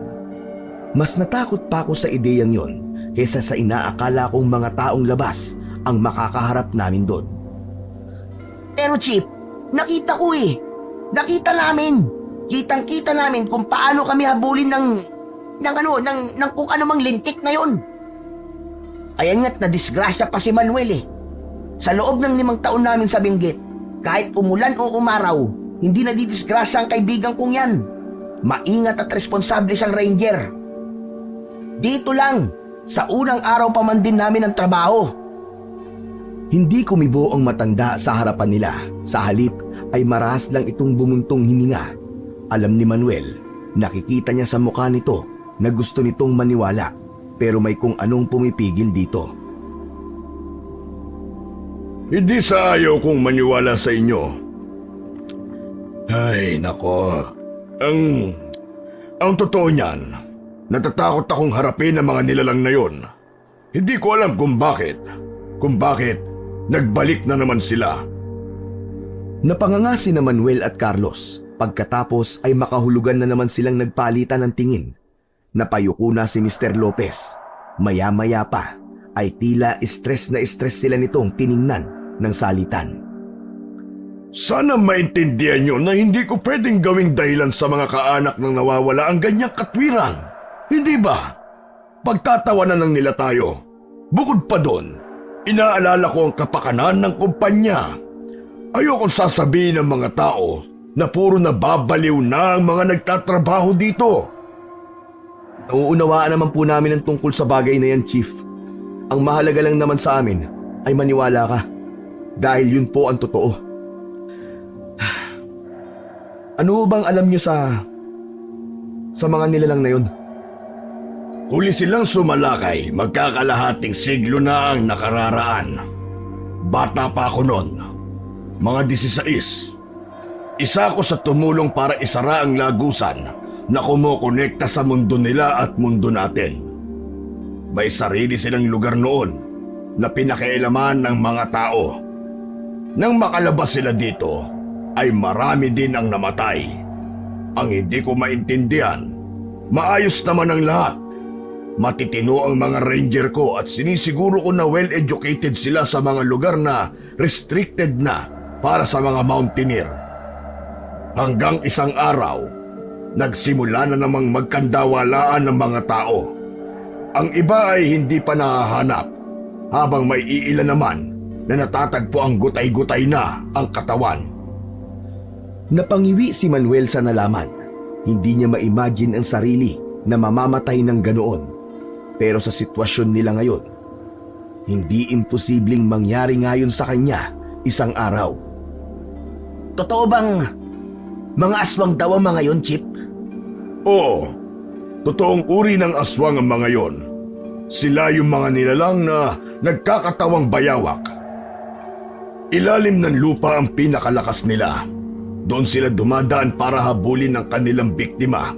Mas natakot pa ako sa ideyang yon kaysa sa inaakala kong mga taong labas ang makakaharap namin doon. Pero Chip, nakita ko eh. Nakita namin. Kitang-kita namin kung paano kami habulin ng kung ano mang lintik na yon. Ayan nga't na-disgrasya pa si Manuel eh. Sa loob ng 5 taon namin sa Benguet, kahit umulan o umaraw, hindi na didisgrasya ang kaibigan kong yan. Maingat at responsable siyang ranger. Dito lang, sa unang araw pa man din namin ng trabaho. Hindi kumibo ang matanda sa harapan nila. Sa halip ay marahas lang itong bumuntong hininga. Alam ni Manuel, nakikita niya sa mukha nito na gusto nitong maniwala, pero may kung anong pumipigil dito. Hindi sa ayaw kong maniwala sa inyo. Ay, nako. Ang totoo niyan, natatakot akong harapin ang mga nilalang na yon. Hindi ko alam kung bakit nagbalik na naman sila. Napanganga si na Manuel at Carlos. Pagkatapos ay makahulugan na naman silang nagpalitan ng tingin. Napayuko na si Mr. Lopez. Maya-maya pa ay tila stress na stress sila nitong tiningnan ng salitan. Sana maintindihan nyo na hindi ko pwedeng gawing dahilan sa mga kaanak ng nawawala ang ganyang katwiran. Hindi ba? Pagtatawanan lang nila tayo. Bukod pa doon, inaalala ko ang kapakanan ng kumpanya. Ayokong sasabihin ng mga tao na puro nababaliw na ang mga nagtatrabaho dito. Nauunawaan naman po namin ang tungkol sa bagay na yan, Chief. Ang mahalaga lang naman sa amin ay maniwala ka. Dahil yun po ang totoo. Ano bang alam nyo sa mga nilalang na yun? Huli silang sumalakay, magkakalahating siglo na ang nakararaan. Bata pa ako noon, mga 16. Isa ako sa tumulong para isara ang lagusan na kumukonekta sa mundo nila at mundo natin. May sarili silang lugar noon na pinakialaman ng mga tao. Nang makalabas sila dito, ay marami din ang namatay. Ang hindi ko maintindihan, maayos naman ang lahat. Matitino ang mga ranger ko at sinisiguro ko na well-educated sila sa mga lugar na restricted na para sa mga mountaineer. Hanggang isang araw, nagsimula na namang magkandawalaan ng mga tao. Ang iba ay hindi pa nahahanap, habang may iilan naman na natatagpo ang gutay-gutay na ang katawan. Napangiwi si Manuel sa nalaman. Hindi niya ma-imagine ang sarili na mamamatay ng ganoon. Pero sa sitwasyon nila ngayon, hindi imposibleng mangyari ngayon sa kanya isang araw. Totoo bang mga aswang daw ang mga yon, Chip? Oo, totoong uri ng aswang ang mga yon. Sila yung mga nilalang na nagkakatawang bayawak. Ilalim ng lupa ang pinakalakas nila. Doon sila dumadaan para habulin ang kanilang biktima.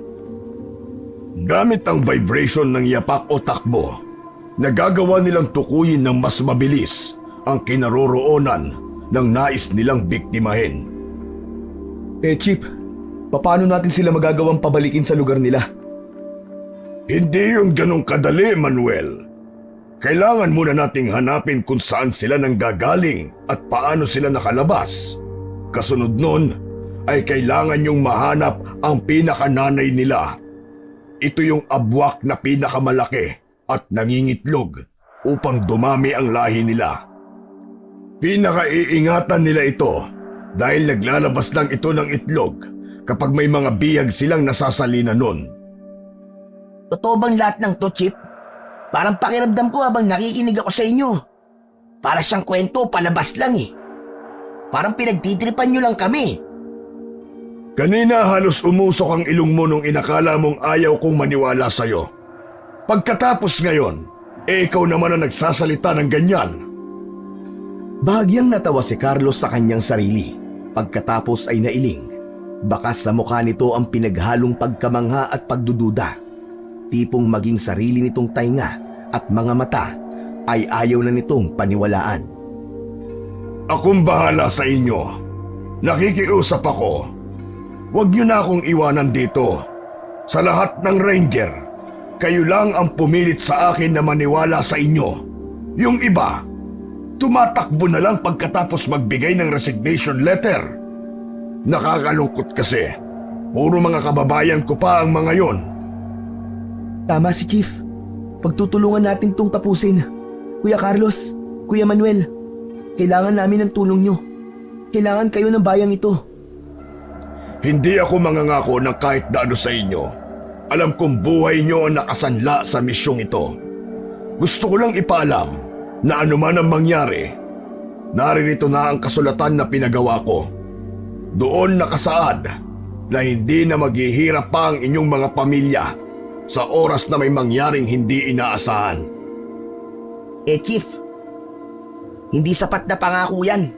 Gamit ang vibration ng yapak o takbo, nagagawa nilang tukuyin ng mas mabilis ang kinaroroonan ng nais nilang biktimahin. Chip, paano natin sila magagawang pabalikin sa lugar nila? Hindi yung ganong kadali, Manuel. Kailangan muna nating hanapin kung saan sila nanggagaling at paano sila nakalabas. Kasunod nun, ay kailangan yung mahanap ang pinakananay nila. Ito yung abwak na pinakamalaki at nangingitlog upang dumami ang lahi nila. Pinakaiingatan nila ito dahil naglalabas lang ito ng itlog kapag may mga biyag silang nasasalina nun. Totoo bang lahat ng to, Chip? Parang pakiramdam ko habang nakikinig ako sa inyo. Para siyang kwento, palabas lang eh. Parang pinagtitripan nyo lang kami. Kanina halos umusok ang ilong mo nung inakala mong ayaw kong maniwala sa'yo. Pagkatapos ngayon, ikaw naman ang nagsasalita ng ganyan. Bahagyang natawa si Carlos sa kanyang sarili. Pagkatapos ay nailing. Bakas sa mukha nito ang pinaghalong pagkamangha at pagdududa. Tipong maging sarili nitong tainga at mga mata ay ayaw na nitong paniwalaan. Akong bahala sa inyo. Nakikiusap ako. Huwag niyo na akong iwanan dito. Sa lahat ng ranger, kayo lang ang pumilit sa akin na maniwala sa inyo. Yung iba, tumatakbo na lang pagkatapos magbigay ng resignation letter. Nakakalungkot kasi. Puro mga kababayan ko pa ang mga yon. Tama si Chief. Pagtutulungan natin tong tapusin. Kuya Carlos, Kuya Manuel, kailangan namin ng tulong nyo. Kailangan kayo ng bayang ito. Hindi ako mangangako ng kahit na ano sa inyo. Alam kong buhay nyo ang nakasanla sa misyong ito. Gusto ko lang ipaalam na anuman ang mangyari, naririto na ang kasulatan na pinagawa ko. Doon nakasaad na hindi na maghihirap pa ang inyong mga pamilya sa oras na may mangyaring hindi inaasahan. Chief, hindi sapat na pangako yan.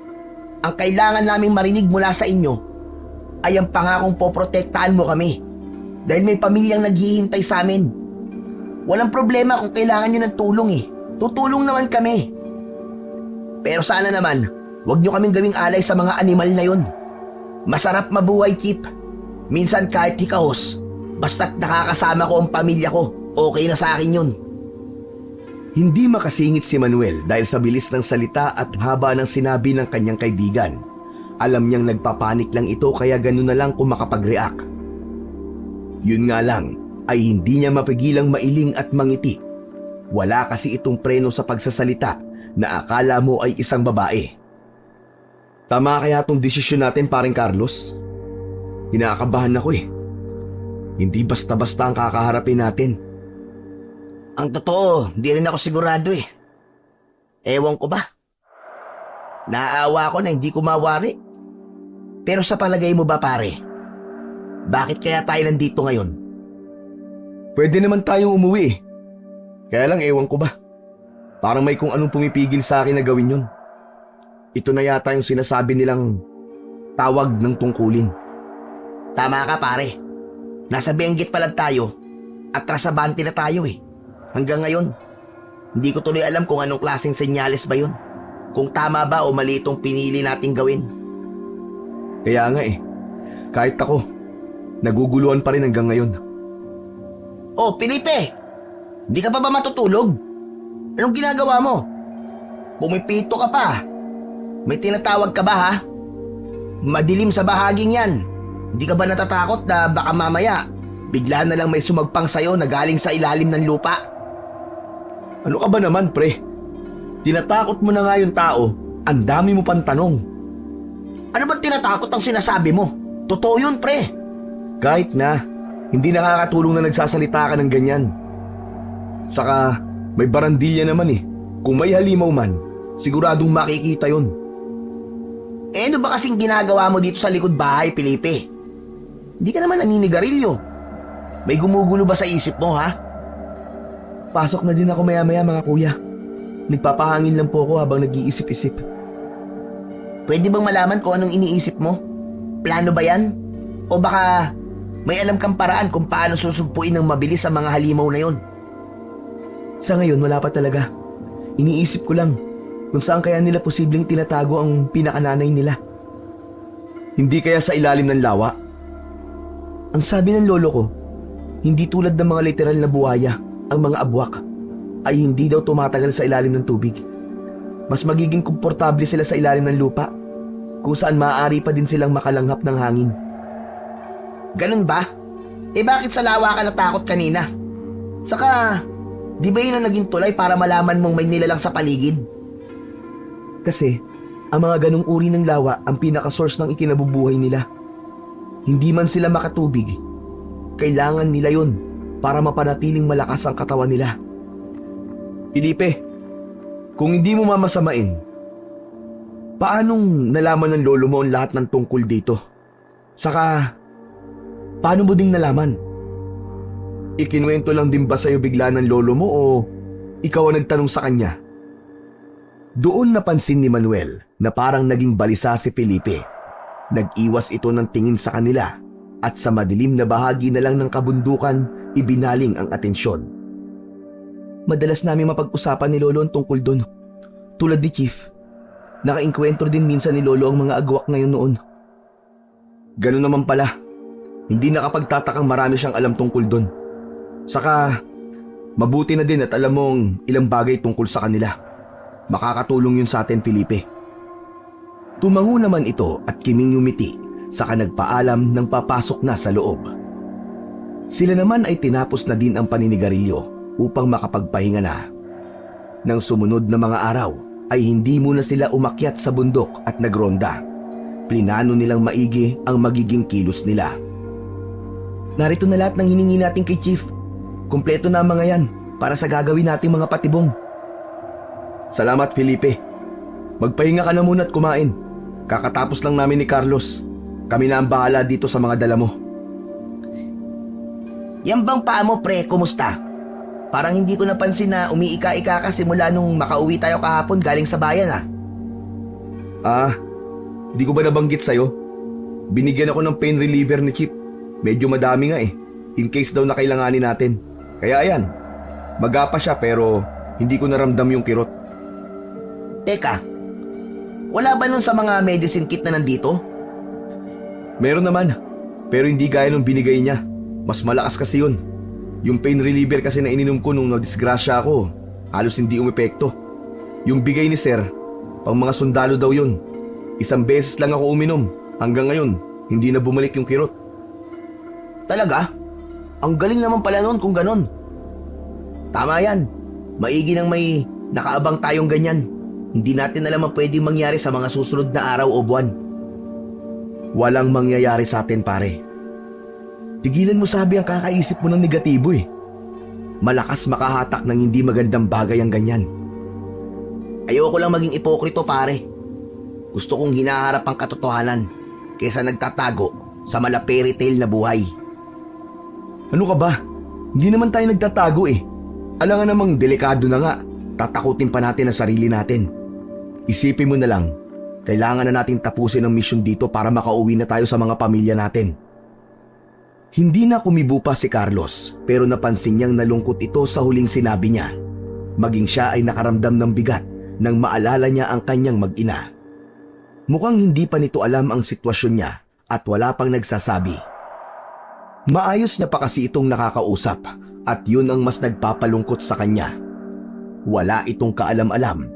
Ang kailangan naming marinig mula sa inyo ay ang pangakong poprotektahan mo kami dahil may pamilyang naghihintay sa amin. Walang problema kung kailangan nyo ng tulong eh. Tutulong naman kami. Pero sana naman, huwag nyo kaming gawing alay sa mga animal na yun. Masarap mabuhay, Chief. Minsan kahit hikahos, basta't nakakasama ko ang pamilya ko, okay na sa akin yun. Hindi makasingit si Manuel dahil sa bilis ng salita at haba ng sinabi ng kanyang kaibigan. Alam niyang nagpapanik lang ito kaya gano'n na lang kung makapag-react. Yun nga lang ay hindi niya mapigilang mailing at mangiti. Wala kasi itong preno sa pagsasalita na akala mo ay isang babae. Tama kaya itong desisyon natin, paring Carlos? Kinakabahan ako eh. Hindi basta-basta ang kakaharapin natin. Ang totoo, di rin ako sigurado eh. Ewan ko ba? Naaawa ko na hindi ko mawari. Pero sa palagay mo ba pare, bakit kaya tayo nandito ngayon? Pwede naman tayong umuwi eh. Kaya lang ewan ko ba. Parang may kung anong pumipigil sa akin na gawin yun. Ito na yata yung sinasabi nilang tawag ng tungkulin. Tama ka pare. Nasa Benguet pa lang tayo at trasabante na tayo eh. Hanggang ngayon, hindi ko tuloy alam kung anong klaseng senyales ba yun. Kung tama ba o mali itong pinili nating gawin. Kaya nga eh, kahit ako, naguguluhan pa rin hanggang ngayon. Oh, Felipe! Di ka pa ba matutulog? Anong ginagawa mo? Pumipito ka pa. May tinatawag ka ba ha? Madilim sa bahaging yan. Hindi ka ba natatakot na baka mamaya bigla na lang may sumagpang sa'yo na galing sa ilalim ng lupa? Ano ka ba naman, pre? Tinatakot mo na nga yung tao, ang dami mo pang tanong. Ano ba tinatakot ang sinasabi mo? Totoo yun, pre. Kahit na, hindi nakakatulong na nagsasalita ka ng ganyan. Saka, may barandilya naman eh. Kung may halimaw man, siguradong makikita yon. Ano ba kasing ginagawa mo dito sa likod bahay, Felipe? Hindi ka naman naninigarilyo. May gumugulo ba sa isip mo, ha? Pasok na din ako maya-maya mga kuya. Nagpapahangin lang po ako habang nag-iisip-isip. Pwede bang malaman kung anong iniisip mo? Plano ba yan? O baka may alam kang paraan kung paano susugpuin ng mabilis ang mga halimaw na yon? Sa ngayon wala pa talaga. Iniisip ko lang kung saan kaya nila posibleng tinatago ang pinakananay nila. Hindi kaya sa ilalim ng lawa? Ang sabi ng lolo ko, hindi tulad ng mga literal na buhaya, ang mga abwak ay hindi daw tumatagal sa ilalim ng tubig. Mas magiging komportable sila sa ilalim ng lupa, kung saan maaari pa din silang makalanghap ng hangin. Ganun ba? Bakit sa lawa ka natakot kanina? Saka, di ba yun ang naging tulay para malaman mong may nilalang sa paligid? Kasi, ang mga ganong uri ng lawa ang pinaka-source ng ikinabubuhay nila. Hindi man sila makatubig, kailangan nila yun para mapanatiling malakas ang katawan nila. Felipe, kung hindi mo mamasamain, paanong nalaman ng lolo mo ang lahat ng tungkol dito? Saka, paano mo ding nalaman? Ikinuwento lang din ba sa'yo bigla ng lolo mo o ikaw ang nagtanong sa kanya? Doon napansin ni Manuel na parang naging balisa si Felipe. Nag-iwas ito ng tingin sa kanila at sa madilim na bahagi na lang ng kabundukan ibinaling ang atensyon. Madalas namin mapag-usapan ni Lolo ang tungkol doon. Tulad ni Chief, naka-inkwentro din minsan ni Lolo ang mga agwak ngayon noon. Ganun naman pala. Hindi nakapagtatakang marami siyang alam tungkol doon. Saka, mabuti na din at alam mong ilang bagay tungkol sa kanila. Makakatulong yun sa atin, Felipe. Tumango naman ito at kiming yumiti saka nagpaalam nang papasok na sa loob. Sila naman ay tinapos na din ang paninigarilyo upang makapagpahinga na. Nang sumunod na mga araw ay hindi muna sila umakyat sa bundok at nagronda. Plinano nilang maigi ang magiging kilos nila. Narito na lahat ng hiningi natin kay Chief. Kumpleto na ang mga yan para sa gagawin nating mga patibong. Salamat, Felipe. Magpahinga ka na muna at kumain. Kakatapos lang namin ni Carlos. Kami na ang bahala dito sa mga dala mo. Yan bang paa mo, pre? Kumusta? Parang hindi ko napansin na umiika-ika ka simula nung makauwi tayo kahapon galing sa bayan, Di ko ba nabanggit sa'yo? Binigyan ako ng pain reliever ni Chip. Medyo madami nga eh. In case daw na kailanganin natin. Kaya ayan, magapa siya pero hindi ko naramdam yung kirot. Teka, wala ba nun sa mga medicine kit na nandito? Meron naman, pero hindi gaya nung binigay niya. Mas malakas kasi yun. Yung pain reliever kasi na ininom ko nung nadisgrasya ako, halos hindi umepekto. Yung bigay ni Sir, pang mga sundalo daw yun. 1 beses lang ako uminom. Hanggang ngayon, hindi na bumalik yung kirot. Talaga? Ang galing naman pala nun kung ganon. Tama yan. Maigi nang may nakaabang tayong ganyan. Hindi natin alam ang pwedeng mangyari sa mga susunod na araw o buwan. Walang mangyayari sa atin, pare. Tigilan mo sabi ang kakaisip mo ng negatibo eh. Malakas makahatak ng hindi magandang bagay ang ganyan. Ayoko lang maging ipokrito, pare. Gusto kong hinaharap ang katotohanan kaysa nagtatago sa mala fairy tale na buhay. Ano ka ba? Hindi naman tayo nagtatago eh. Alangan namang delikado na nga. Tatakutin pa natin ang sarili natin. Isipin mo na lang, kailangan na natin tapusin ang misyon dito para makauwi na tayo sa mga pamilya natin. Hindi na kumibo pa si Carlos pero napansin niyang nalungkot ito sa huling sinabi niya. Maging siya ay nakaramdam ng bigat nang maalala niya ang kanyang mag-ina. Mukhang hindi pa nito alam ang sitwasyon niya at wala pang nagsasabi. Maayos niya pa kasi itong nakakausap at yun ang mas nagpapalungkot sa kanya. Wala itong kaalam-alam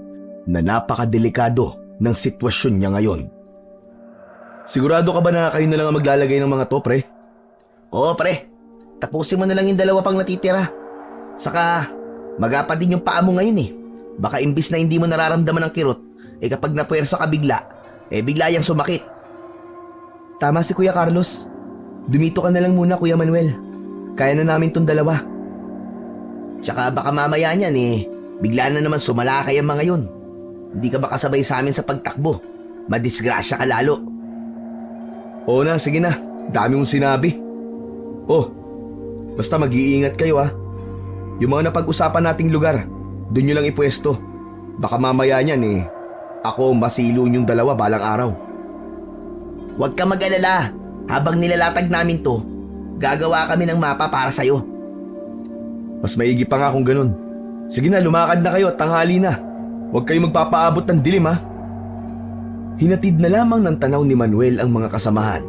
na napakadelikado ng sitwasyon niya ngayon. Sigurado ka ba na kayo na lang ang maglalagay ng mga to, pre? Oo, pre. Tapusin mo na lang yung 2 pang natitira. Saka, magapa din yung paa mo ngayon eh. Baka imbis na hindi mo nararamdaman ang kirot, kapag napuwersa ka bigla, bigla yang sumakit. Tama si Kuya Carlos. Dumito ka na lang muna, Kuya Manuel. Kaya na namin tong 2. Tsaka baka mamaya niyan bigla na naman sumalakay ang mga yun. Hindi ka ba kasabay sa amin sa pagtakbo? Madisgrasya ka lalo. Oo na, sige na. Dami mong sinabi. Oh, basta mag-iingat kayo ha. Yung mga napag-usapan nating lugar, doon nyo lang ipwesto. Baka mamaya niyan ako masilo yung 2 balang araw. Huwag ka mag-alala. Habang nilalatag namin to, gagawa kami ng mapa para sa'yo. Mas maigi pa nga kung ganun. Sige na, lumakad na kayo at tanghali na. Huwag kayo magpapaabot ng dilim ha. Hinatid na lamang ng tanaw ni Manuel ang mga kasamahan.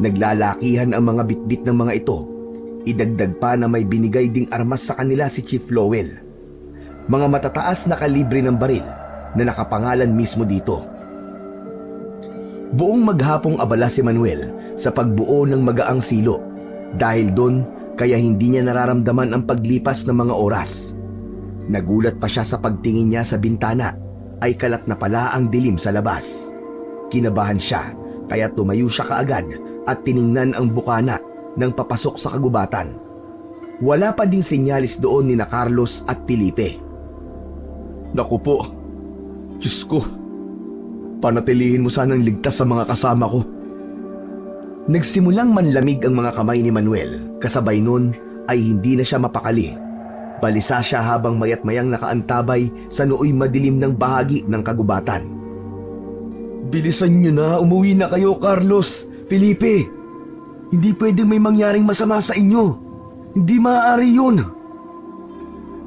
Naglalakihan ang mga bitbit ng mga ito. Idagdag pa na may binigay ding armas sa kanila si Chief Lowell. Mga matataas na kalibre ng baril na nakapangalan mismo dito. Buong maghapong abala si Manuel sa pagbuo ng magaang silo. Dahil doon, kaya hindi niya nararamdaman ang paglipas ng mga oras. Nagulat pa siya sa pagtingin niya sa bintana ay kalat na pala ang dilim sa labas. Kinabahan siya kaya tumayo siya kaagad at tiningnan ang bukana ng papasok sa kagubatan. Wala pa ding sinyalis doon ni na Carlos at Felipe. Naku po. Diyos ko. Panatilihin mo sanang ligtas sa mga kasama ko. Nagsimulang manlamig ang mga kamay ni Manuel. Kasabay nun ay hindi na siya mapakali. Balisa siya habang mayat-mayang nakaantabay sa nooy madilim ng bahagi ng kagubatan. Bilisan nyo na, umuwi na kayo, Carlos, Felipe. Hindi pwedeng may mangyaring masama sa inyo. Hindi maaari yun.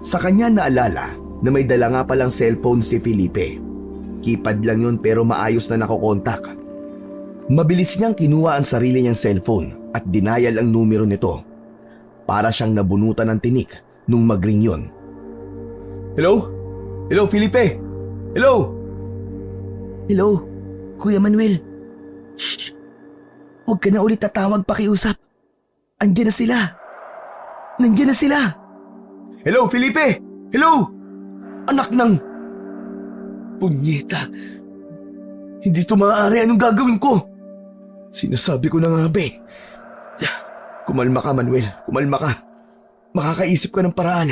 Sa kanya naalala na may dala nga palang cellphone si Felipe. Keypad lang yun pero maayos na nakokontak. Mabilis niyang kinuha ang sarili niyang cellphone at dinayal ang numero nito. Para siyang nabunutan ng tinik nung magring yun. Hello? Hello, Felipe? Hello? Hello, Kuya Manuel. Shh! Huwag ka na ulit tatawag pakiusap. Andiyan na sila. Nandiyan na sila. Hello, Felipe? Hello? Anak ng... Punyeta. Hindi ito maaari. Anong gagawin ko? Sinasabi ko na nga, be. Kumalma ka, Manuel. Kumalma ka. Makakaisip ka ng paraan.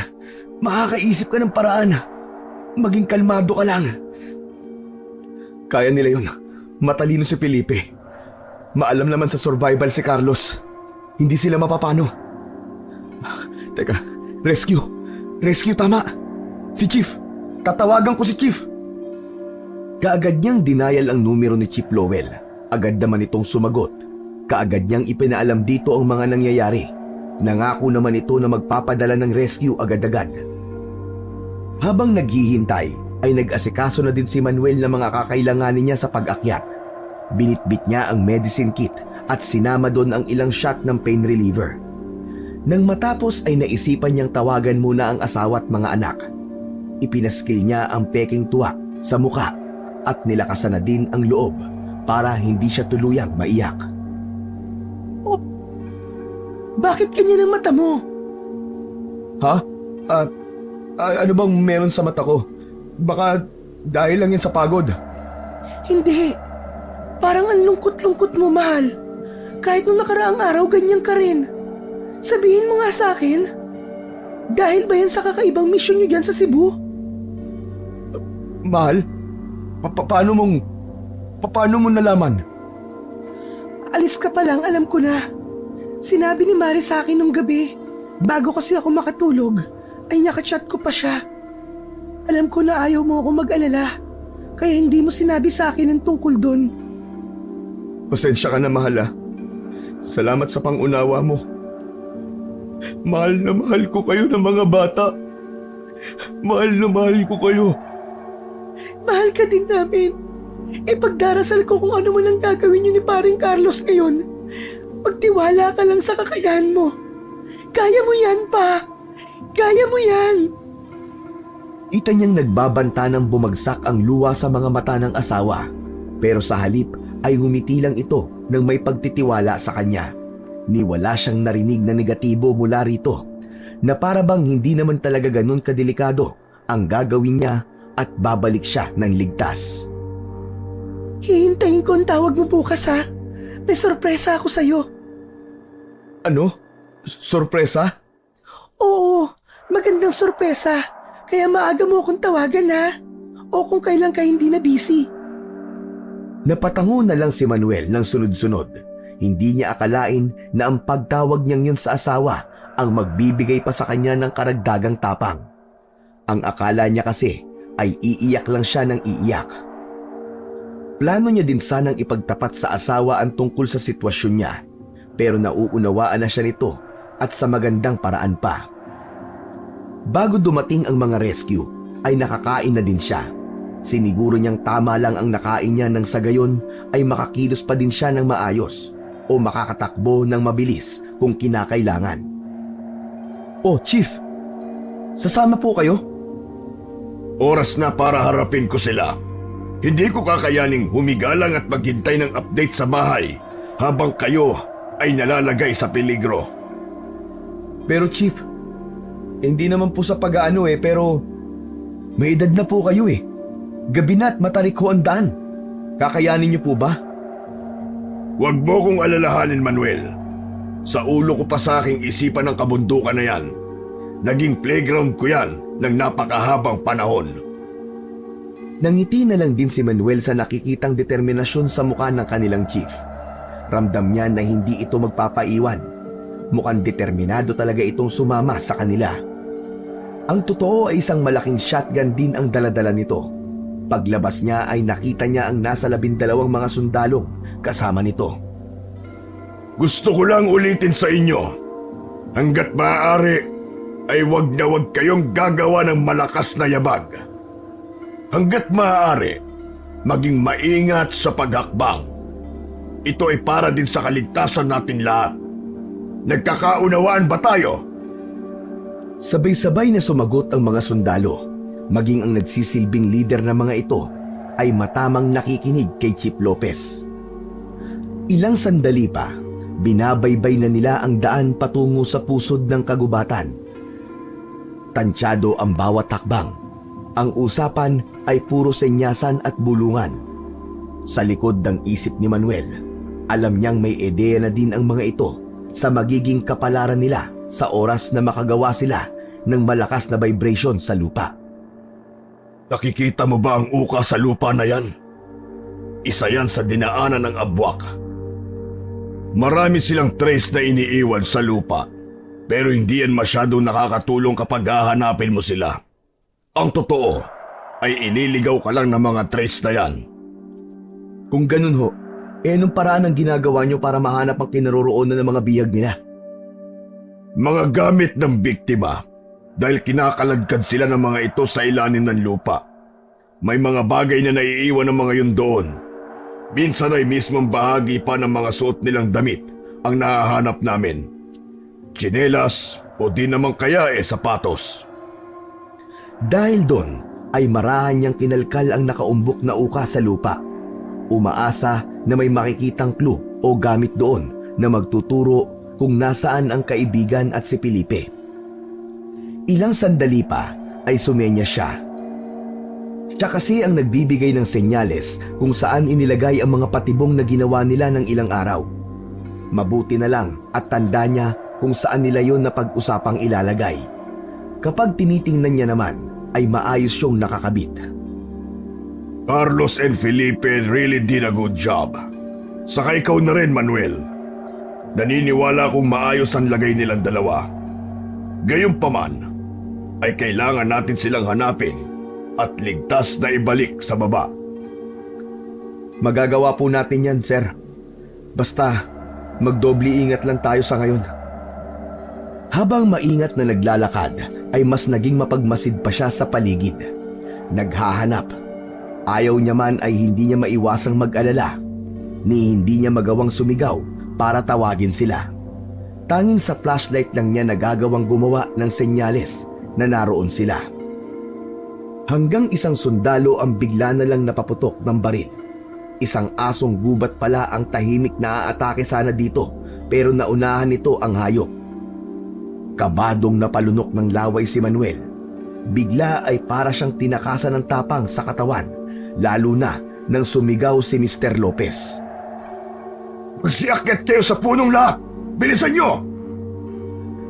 Makakaisip ka ng paraan. Maging kalmado ka lang. Kaya nila yun. Matalino si Felipe. Maalam naman sa survival si Carlos. Hindi sila mapapano. Teka, rescue. Rescue, tama. Si Chief. Tatawagan ko si Chief. Kaagad niyang dinayal ang numero ni Chief Lowell. Agad naman itong sumagot. Kaagad niyang ipinaalam dito ang mga nangyayari. Nangako naman ito na magpapadala ng rescue agad-agad. Habang naghihintay, ay nag-asikaso na din si Manuel ng mga kakailanganin niya sa pag-akyat. Binitbit niya ang medicine kit at sinama doon ang ilang shot ng pain reliever. Nang matapos ay naisipan niyang tawagan muna ang asawa at mga anak. Ipinaskil niya ang peking tuwa sa muka at nilakasan na din ang loob para hindi siya tuluyang maiyak. Oh, bakit ganyan ang mata mo? Ha? Ano bang meron sa mata ko? Baka dahil lang yan sa pagod. Hindi. Parang ang lungkot-lungkot mo, mahal. Kahit nung nakaraang araw, ganyan ka rin. Sabihin mo nga sa akin, dahil ba yan sa kakaibang misyon nyo dyan sa Cebu? Mahal? Paano mo nalaman? Alis ka pa lang, alam ko na. Sinabi ni Mari sa akin nung gabi. Bago kasi ako makatulog, ay nakachat ko pa siya. Alam ko na ayaw mo ako mag-alala, kaya hindi mo sinabi sa akin ang tungkol doon. Pasensya ka na, mahal ah. Salamat sa pangunawa mo. Mahal na mahal ko kayo ng mga bata. Mahal na mahal ko kayo. Mahal ka din namin. Pagdarasal ko kung ano man ang gagawin niyo ni Paring Carlos ngayon. Pagtiwala ka lang sa kakayahan mo. Kaya mo yan, pa. Kaya mo yan. Kita niyang nagbabanta ng bumagsak ang luha sa mga mata ng asawa. Pero sa halip ay humiti lang ito ng may pagtitiwala sa kanya. Ni wala siyang narinig na negatibo mula rito, na para bang hindi naman talaga ganun kadelikado ang gagawin niya at babalik siya ng ligtas. Hihintayin ko ang tawag mo bukas ha. May sorpresa ako sa'yo. Ano? Sorpresa? Oo, magandang sorpresa. Kaya maaga mo akong tawagan ha. O kung kailan ka hindi na busy. Napatango na lang si Manuel ng sunod-sunod. Hindi niya akalain na ang pagtawag niyang yun sa asawa ang magbibigay pa sa kanya ng karagdagang tapang. Ang akala niya kasi ay iiyak lang siya ng iiyak. Plano niya din sanang ipagtapat sa asawa ang tungkol sa sitwasyon niya, pero nauunawaan na siya nito at sa magandang paraan pa. Bago dumating ang mga rescue, ay nakakain na din siya. Siniguro niyang tama lang ang nakain niya nang sa gayon ay makakilos pa din siya ng maayos o makakatakbo ng mabilis kung kinakailangan. Oh, Chief, sasama po kayo? Oras na para harapin ko sila. Hindi ko kakayaning humigalang at maghintay ng update sa bahay habang kayo ay nalalagay sa peligro. Pero Chief, hindi naman po sa pag-aano pero may edad na po kayo Gabi na at matarik ho ang daan. Kakayanin niyo po ba? Huwag mo kong alalahanin, Manuel. Sa ulo ko pa sa aking isipan ng kabundukan na yan. Naging playground ko yan ng napakahabang panahon. Nangiti na lang din si Manuel sa nakikitang determinasyon sa mukha ng kanilang chief. Ramdam niya na hindi ito magpapaiwan. Mukhang determinado talaga itong sumama sa kanila. Ang totoo ay isang malaking shotgun din ang daladala nito. Paglabas niya ay nakita niya ang nasa 12 mga sundalong kasama nito. Gusto ko lang ulitin sa inyo. Hanggat maaari ay wag na wag kayong gagawa ng malakas na yabag. Hanggat maaari, maging maingat sa paghakbang. Ito ay para din sa kaligtasan natin lahat. Nagkakaunawaan ba tayo? Sabay-sabay na sumagot ang mga sundalo. Maging ang nagsisilbing leader ng mga ito ay matamang nakikinig kay Chief Lopez. Ilang sandali pa, binabaybay na nila ang daan patungo sa pusod ng kagubatan. Tansyado ang bawat takbang. Ang usapan ay puro senyasan at bulungan. Sa likod ng isip ni Manuel, alam niyang may ideya na din ang mga ito sa magiging kapalaran nila sa oras na makagawa sila ng malakas na vibration sa lupa. Nakikita mo ba ang uka sa lupa na yan? Isa yan sa dinaanan ng abwak. Marami silang trace na iniiwan sa lupa, pero hindi yan masyadong nakakatulong kapag hahanapin mo sila. Ang totoo ay ililigaw ka lang ng mga trace na yan. Kung ganun ho, anong paraan ang ginagawa niyo para mahanap ang kinaroroonan ng mga bihag nila? Mga gamit ng biktima. Dahil kinakaladkad sila ng mga ito sa ilalim ng lupa. May mga bagay na naiiwan ng mga yun doon. Minsan ay mismong bahagi pa ng mga suot nilang damit ang nahahanap namin. Tsinelas o di naman kaya sapatos. Dahil doon ay marahan niyang kinalkal ang nakaumbok na uka sa lupa. Umaasa na may makikitang clue o gamit doon na magtuturo kung nasaan ang kaibigan at si Felipe. Ilang sandali pa ay sumenya siya. Siya kasi ang nagbibigay ng senyales kung saan inilagay ang mga patibong na ginawa nila ng ilang araw. Mabuti na lang at tanda niya kung saan nila yon na pag-usapang ilalagay. Kapag tinitingnan niya naman ay maayos siyang nakakabit. Carlos and Felipe really did a good job. Saka ikaw na rin, Manuel. Naniniwala kong maayos ang lagay nilang dalawa. Gayunpaman, ay kailangan natin silang hanapin at ligtas na ibalik sa baba. Magagawa po natin yan, sir. Basta, magdobli ingat lang tayo sa ngayon. Habang maingat na naglalakad, ay mas naging mapagmasid pa siya sa paligid. Naghahanap. Ayaw niya man ay hindi niya maiwasang mag-alala, ni hindi niya magawang sumigaw para tawagin sila. Tanging sa flashlight lang niya nagagawang gumawa ng senyales na naroon sila. Hanggang isang sundalo ang bigla na lang napaputok ng baril. Isang asong gubat pala ang tahimik na aatake sana dito, pero naunahan nito ang hayop. Kabadong napalunok ng laway si Manuel. Bigla ay para siyang tinakasan ng tapang sa katawan, lalo na nang sumigaw si Mr. Lopez. Magsiakyat kayo sa punong lahat! Bilisan nyo!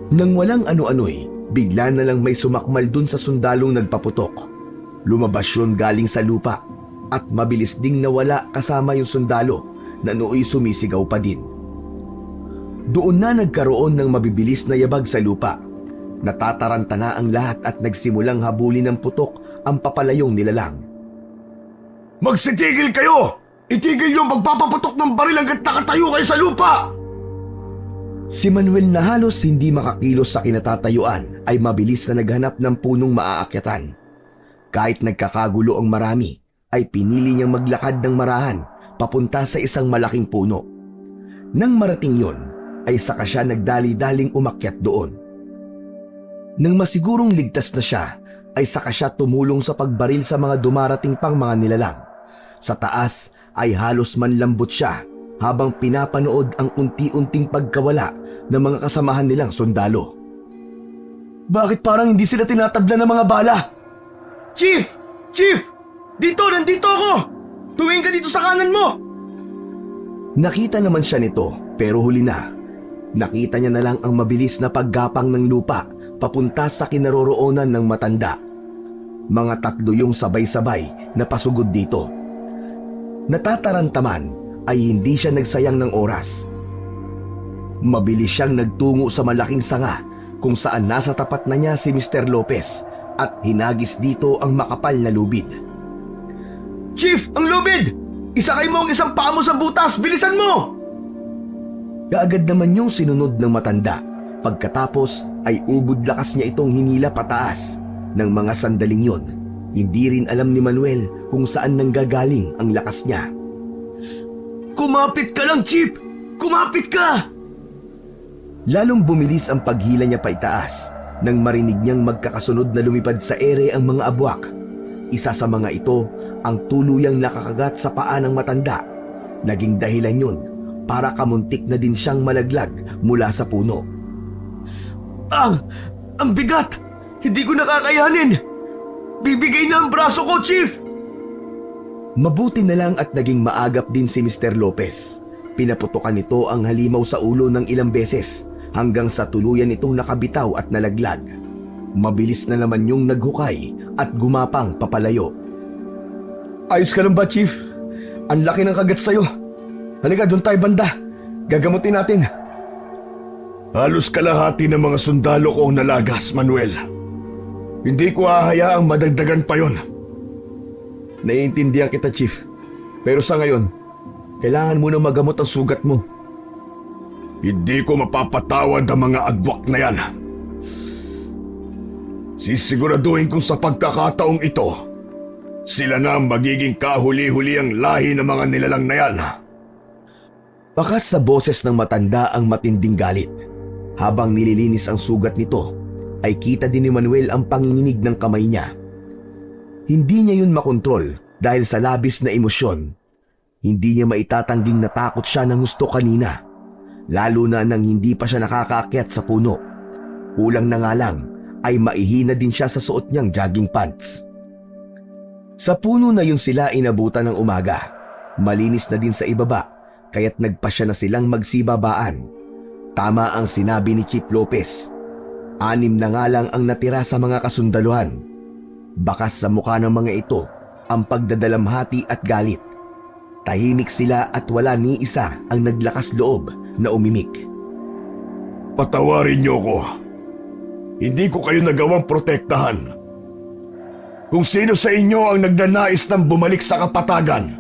Nang walang ano-ano'y, bigla na lang may sumakmal dun sa sundalong nagpaputok. Lumabas yun galing sa lupa at mabilis ding nawala kasama yung sundalo na nooy sumisigaw pa din. Doon na nagkaroon ng mabibilis na yabag sa lupa. Natataranta na ang lahat at nagsimulang habulin ng putok ang papalayong nilalang. Magsitigil kayo! Itigil yung magpapaputok ng baril hanggat nakatayo kayo sa lupa! Si Manuel na halos hindi makakilos sa kinatatayuan ay mabilis na naghanap ng punong maaakyatan. Kahit nagkakagulo ang marami, ay pinili niyang maglakad ng marahan papunta sa isang malaking puno. Nang marating yon, ay saka siya nagdali-daling umakyat doon. Nang masigurong ligtas na siya, ay saka siya tumulong sa pagbaril sa mga dumarating pang mga nilalang. Sa taas ay halos manlambot siya habang pinapanood ang unti-unting pagkawala ng mga kasamahan nilang sundalo. Bakit parang hindi sila tinatabla ng mga bala? Chief! Chief! Nandito ako! Tumingin ka dito sa kanan mo! Nakita naman siya nito pero huli na. Nakita niya na lang ang mabilis na paggapang ng lupa papunta sa kinaroroonan ng matanda. Mga 3 yung sabay-sabay na pasugod dito. Natatarantaman ay hindi siya nagsayang ng oras. Mabilis siyang nagtungo sa malaking sanga kung saan nasa tapat na niya si Mr. Lopez at hinagis dito ang makapal na lubid. Chief, ang lubid! Isakay mo ang isang paa mo sa butas! Bilisan mo! Kaagad naman yung sinunod ng matanda. Pagkatapos ay ubod lakas niya itong hinila pataas. Ng mga sandaling yon, hindi rin alam ni Manuel kung saan nanggagaling ang lakas niya. Kumapit ka lang, Chief! Kumapit ka! Lalong bumilis ang paghila niya paitaas nang marinig niyang magkakasunod na lumipad sa ere ang mga abwak. Isa sa mga ito ang tuluyang nakakagat sa paa ng matanda. Naging dahilan yun para kamuntik na din siyang malaglag mula sa puno. Ang bigat! Hindi ko nakakayanin! Bibigay na ang braso ko, Chief! Mabuti na lang at naging maagap din si Mr. Lopez. Pinaputokan nito ang halimaw sa ulo ng ilang beses hanggang sa tuluyan itong nakabitaw at nalaglag. Mabilis na naman yung naghukay at gumapang papalayo. Ayos ka lang ba, Chief? Ang laki ng kagat sa'yo. Halika, doon tayo banda. Gagamutin natin. Halos kalahati ng mga sundalo ko ang nalagas, Manuel. Hindi ko hahayaang madagdagan pa yon. Naiintindihan kita, Chief. Pero sa ngayon, kailangan mo na magamot ang sugat mo. Hindi ko mapapatawad ang mga agwak na yan. Sisiguraduhin kong sa pagkakataong ito, sila na ang magiging kahuli-huli ang lahi ng mga nilalang na yan. Bakas sa boses ng matanda ang matinding galit. Habang nililinis ang sugat nito, ay kita din ni Manuel ang panginginig ng kamay niya. Hindi niya yun makontrol dahil sa labis na emosyon. Hindi niya maitatangging natakot siya ng gusto kanina, lalo na nang hindi pa siya nakakaakyat sa puno. Kulang na nga lang ay maihina din siya sa suot niyang jogging pants. Sa puno na yun sila inabutan ng umaga. Malinis na din sa ibaba, kaya't nagpasya na silang magsibabaan. Tama ang sinabi ni Chief Lopez. 6 na nga lang ang natira sa mga kasundaluhan. Bakas sa mukha ng mga ito ang pagdadalamhati at galit. Tahimik sila at wala ni isa ang naglakas loob na umimik. Patawarin niyo ko. Hindi ko kayo nagawang protektahan. Kung sino sa inyo ang nagnanais ng bumalik sa kapatagan,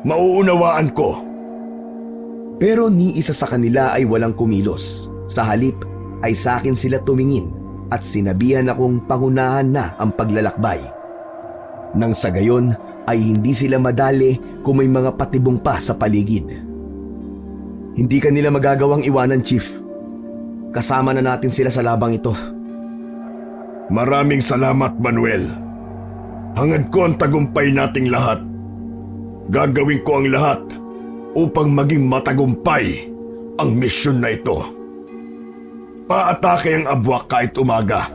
mauunawaan ko. Pero ni isa sa kanila ay walang kumilos. Sa halip ay sa akin sila tumingin at sinabihan akong pangunahan na ang paglalakbay. Nang sa gayon ay hindi sila madali kung may mga patibong pa sa paligid. Hindi ka nila magagawang iwanan, Chief. Kasama na natin sila sa labang ito. Maraming salamat, Manuel. Hangad ko ang tagumpay nating lahat. Gagawin ko ang lahat upang maging matagumpay ang misyon na ito. Paatake ang abwak kahit umaga.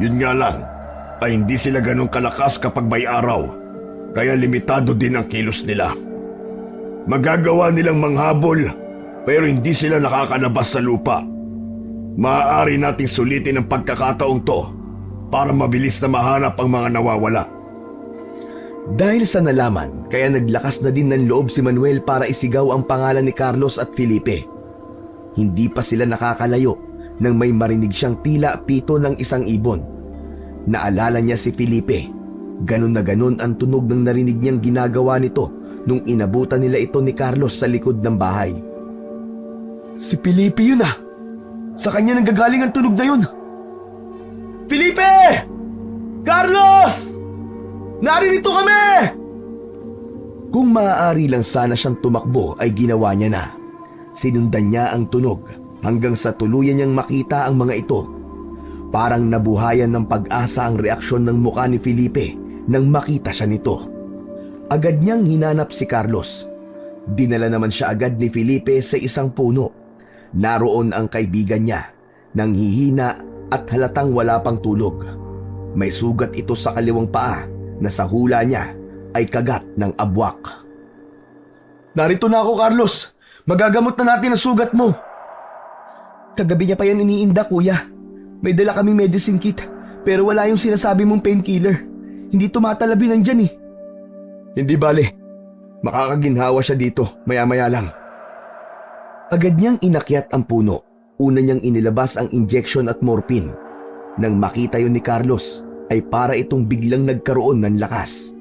Yun nga lang, ay hindi sila ganong kalakas kapag may araw, kaya limitado din ang kilos nila. Magagawa nilang manghabol, pero hindi sila nakakalabas sa lupa. Maaari nating sulitin ang pagkakataong to para mabilis na mahanap ang mga nawawala. Dahil sa nalaman, kaya naglakas na din ng loob si Manuel para isigaw ang pangalan ni Carlos at Felipe. Hindi pa sila nakakalayo nang may marinig siyang tila pito ng isang ibon. Naalala niya si Felipe. Ganun na ganun ang tunog ng narinig niyang ginagawa nito nung inabutan nila ito ni Carlos sa likod ng bahay. Si Felipe yun ah! Sa kanya nanggagaling ang tunog na yun! Felipe! Carlos! Naririto kami! Kung maaari lang sana siyang tumakbo ay ginawa niya na. Sinundan niya ang tunog hanggang sa tuluyan niyang makita ang mga ito. Parang nabuhayan ng pag-asa ang reaksyon ng mukha ni Felipe nang makita siya nito. Agad niyang hinanap si Carlos. Dinala naman siya agad ni Felipe sa isang puno. Naroon ang kaibigan niya, nanghihina at halatang wala pang tulog. May sugat ito sa kaliwang paa na sa hula niya ay kagat ng abwak. Narito na ako, Carlos. Magagamot na natin ang sugat mo. Kagabi niya pa yan iniinda, kuya. May dala kaming medicine kit, pero wala yung sinasabi mong painkiller. Hindi tumatalabi nandyan eh. Hindi bale. Makakaginhawa siya dito, maya-maya lang. Agad niyang inakyat ang puno. Una niyang inilabas ang injection at morphine. Nang makita yun ni Carlos, ay para itong biglang nagkaroon ng lakas.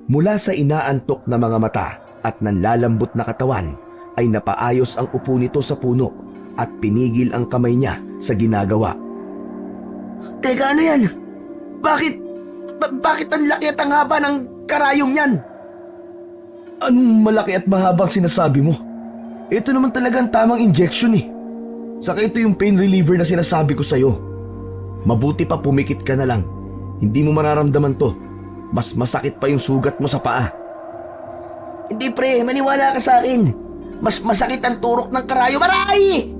Mula sa inaantok na mga mata at nanlalambot na katawan, ay napaayos ang upo nito sa puno at pinigil ang kamay niya sa ginagawa. Teka, ano yan? Bakit ang laki at ang haba ng karayom yan? Anong malaki at mahabang sinasabi mo? Ito naman talagang tamang injection eh. Saka ito yung pain reliever na sinasabi ko sa'yo. Mabuti pa pumikit ka na lang. Hindi mo mararamdaman to. Mas masakit pa yung sugat mo sa paa. Hindi pre, maniwala ka sa akin. Mas masakit ang turok ng karayom. Aray!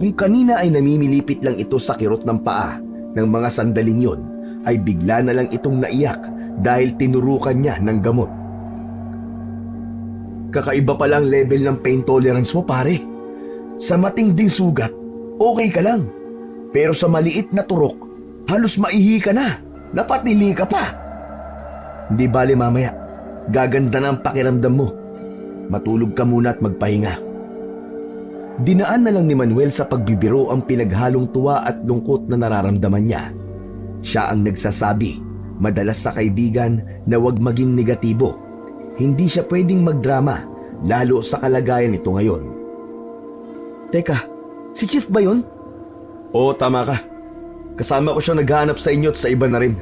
Kung kanina ay namimilipit lang ito sa kirot ng paa ng mga sandaling yon, ay bigla na lang itong naiyak dahil tinurukan niya ng gamot. Kakaiba palang level ng pain tolerance mo, pare. Sa matinding sugat, okay ka lang. Pero sa maliit na turok, halos maihi ka na. Napatili ka pa. Hindi bale mamaya. Gaganda na ang pakiramdam mo. Matulog ka muna at magpahinga. Dinaan na lang ni Manuel sa pagbibiro ang pinaghalong tuwa at lungkot na nararamdaman niya. Siya ang nagsasabi, madalas sa kaibigan, na huwag maging negatibo. Hindi siya pwedeng magdrama, lalo sa kalagayan nito ngayon. Teka, si Chief ba yun? Oo, tama ka. Kasama ko siya naghahanap sa inyo at sa iba na rin.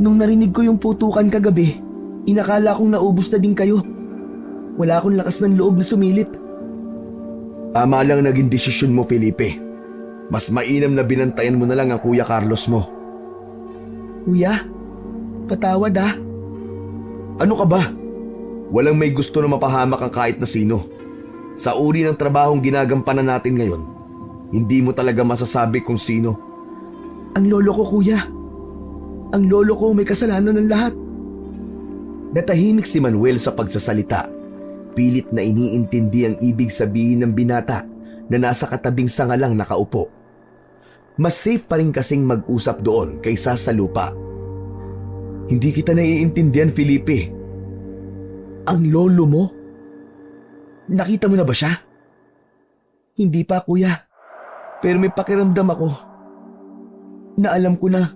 Nung narinig ko yung putukan kagabi, inakala kong naubos na din kayo. Wala akong lakas ng loob na sumilip. Tama lang naging desisyon mo, Felipe. Mas mainam na binantayan mo na lang ang Kuya Carlos mo. Kuya, patawad ah. Ano ka ba? Walang may gusto na mapahamak ang kahit na sino. Sa uri ng trabahong ginagampanan natin ngayon, hindi mo talaga masasabi kung sino. Ang lolo ko, kuya. Ang lolo ko may kasalanan ng lahat. Natahimik si Manuel sa pagsasalita. Pilit na iniintindi ang ibig sabihin ng binata na nasa katabing sanga lang nakaupo. Mas safe pa rin kasing mag-usap doon kaysa sa lupa. Hindi kita naiintindihan, Felipe. Ang lolo mo? Nakita mo na ba siya? Hindi pa, kuya. Pero may pakiramdam ako na alam ko na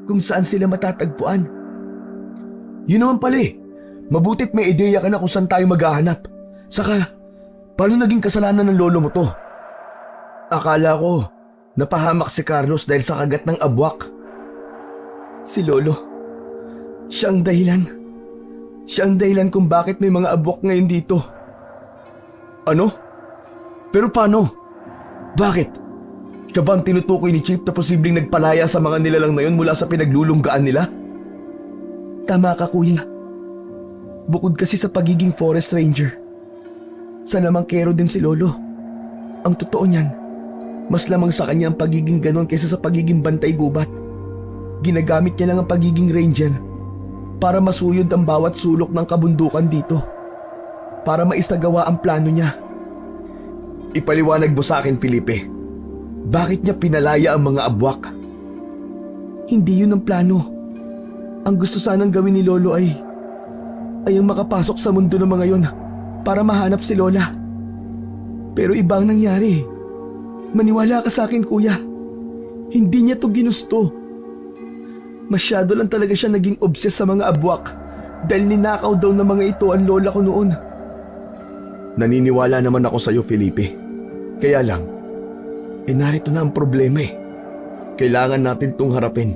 kung saan sila matatagpuan. Yun naman pala eh. Mabutit may ideya ka na kung saan tayo maghahanap. Saka, paano naging kasalanan ng lolo mo to? Akala ko, napahamak si Carlos dahil sa kagat ng abwak. Si lolo, siya ang dahilan. Siya ang dahilan kung bakit may mga abwak ngayon dito. Ano? Pero paano? Bakit? Siya ba ang tinutukoy ni Chief na posibleng nagpalaya sa mga nilalang na yun mula sa pinaglulunggaan nila? Tama ka, kuya. Bukod kasi sa pagiging forest ranger, sa lamangkero din si Lolo. Ang totoo niyan, mas lamang sa kanya ang pagiging ganon kaysa sa pagiging bantay gubat. Ginagamit niya lang ang pagiging ranger para masuyod ang bawat sulok ng kabundukan dito, para maisagawa ang plano niya. Ipaliwanag mo sa akin, Felipe. Bakit niya pinalaya ang mga abwak? Hindi yun ang plano. Ang gusto sanang gawin ni Lolo ay ang makapasok sa mundo ng mga yon para mahanap si Lola. Pero iba ang nangyari. Maniwala ka sa akin, kuya. Hindi niya to ginusto. Masyado lang talaga siya naging obses sa mga abwak dahil ninakaw daw ng mga ito ang lola ko noon. Naniniwala naman ako sa iyo, Felipe. Kaya lang, narito na ang problema eh. Kailangan natin itong harapin.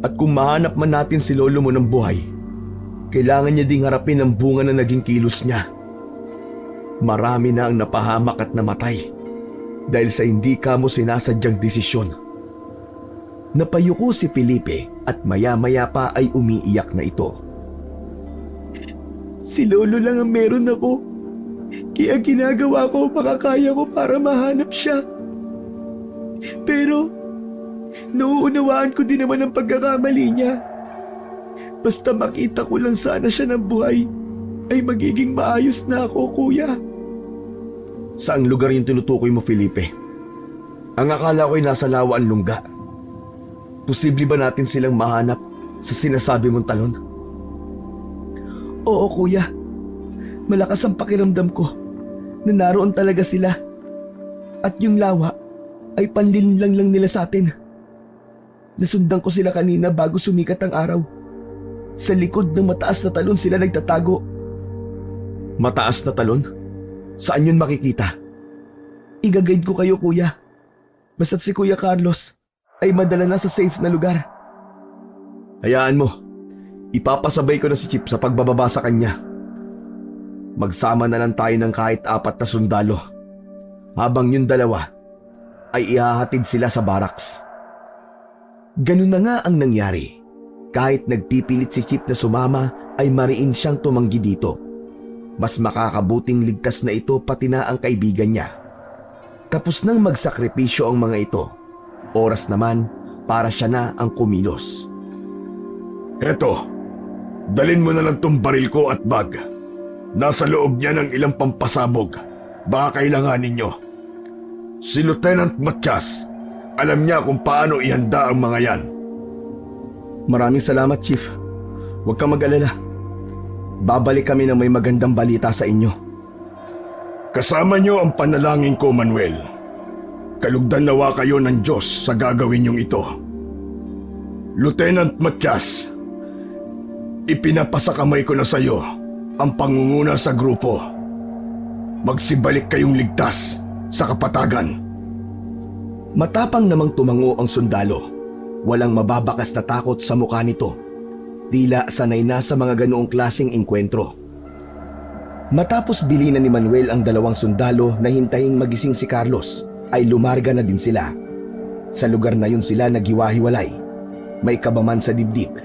At kung mahanap man natin si lolo mo ng buhay, kailangan niya ding harapin ang bunga na naging kilos niya. Marami na ang napahamak at namatay dahil sa hindi kamo sinasadyang desisyon. Napayuko si Felipe at maya-maya pa ay umiiyak na ito. Si Lolo lang ang meron ako. Kaya ginagawa ko makakaya ko para mahanap siya. Pero nauunawaan ko din naman ang pagkakamali niya. Basta makita ko lang sana siya ng buhay, ay magiging maayos na ako, kuya. Saang lugar yung tinutukoy mo, Felipe? Ang akala ko'y nasa Lawaan Lungga. Posible ba natin silang mahanap sa sinasabi mong talon? Oo, kuya. Malakas ang pakiramdam ko na naroon talaga sila. At yung lawa ay panlinlang lang nila sa atin. Nasundan ko sila kanina bago sumikat ang araw. Sa likod ng mataas na talon sila nagtatago. Mataas na talon? Saan yun makikita? Igaguide ko kayo, kuya. Basta't si Kuya Carlos ay madala na sa safe na lugar. Hayaan mo. Ipapasabay ko na si Chip sa pagbababa sa kanya. Magsama na lang tayo ng kahit 4 na sundalo. Habang yung dalawa ay ihahatid sila sa barracks. Ganun na nga ang nangyari. Kahit nagpipilit si Chip na sumama ay mariin siyang tumanggi dito. Mas makakabuting ligtas na ito pati na ang kaibigan niya. Tapos nang magsakripisyo ang mga ito, oras naman para siya na ang kumilos. Eto, dalin mo na lang tong baril ko at bag. Nasa loob niya ng ilang pampasabog. Baka kailanganin nyo. Si Lieutenant Matias, alam niya kung paano ihanda ang mga yan. Maraming salamat, Chief. Huwag kang mag-alala. Babalik kami ng may magandang balita sa inyo. Kasama niyo ang panalangin ko, Manuel. Kalugdan nawa kayo ng Diyos sa gagawin niyong ito. Lieutenant Matias, ipinapasakamay ko na sa iyo ang pangunguna sa grupo. Magsibalik kayong ligtas sa kapatagan. Matapang namang tumango ang sundalo. Walang mababakas na takot sa mukha nito. Tila sanay na sa mga ganoong klaseng engkwentro. Matapos bilinan ni Manuel ang 2 sundalo na hintahing magising si Carlos, ay lumarga na din sila. Sa lugar na yun sila naghiwa-hiwalay. May kabaman sa dibdib,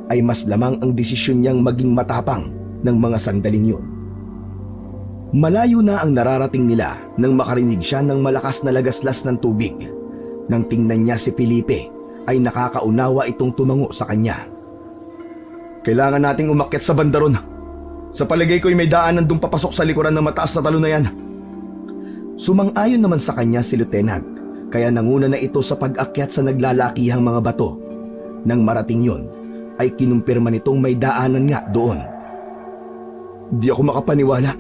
ay mas lamang ang desisyon niyang maging matapang ng mga sandaling yun. Malayo na ang nararating nila nang makarinig siya ng malakas na lagaslas ng tubig. Nang tingnan niya si Felipe, ay nakakaunawa itong tumango sa kanya. Kailangan nating umakyat sa banda ron. Sa palagay ko'y may daanan doon papasok sa likuran ng mataas na talon na yan. Sumang-ayon naman sa kanya si Lieutenant, kaya nanguna na ito sa pag-akyat sa naglalakihang mga bato. Nang marating yun, ay kinumpirma nitong may daanan nga doon. Di ako makapaniwala.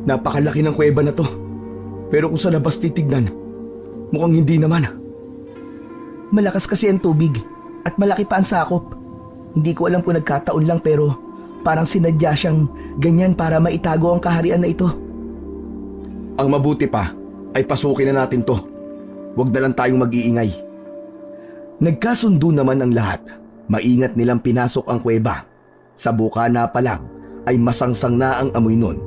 Napakalaki ng kuweba na to. Pero kung sa labas titignan, mukhang hindi naman. Malakas kasi ang tubig at malaki pa ang sakop. Hindi ko alam kung nagkataon lang pero parang sinadya siyang ganyan para maitago ang kaharian na ito. Ang mabuti pa ay pasukin na natin to. Huwag na lang tayong mag-iingay. Nagkasundo naman ang lahat. Maingat nilang pinasok ang kuweba. Sa bukana pa lang ay masangsang na ang amoy nun.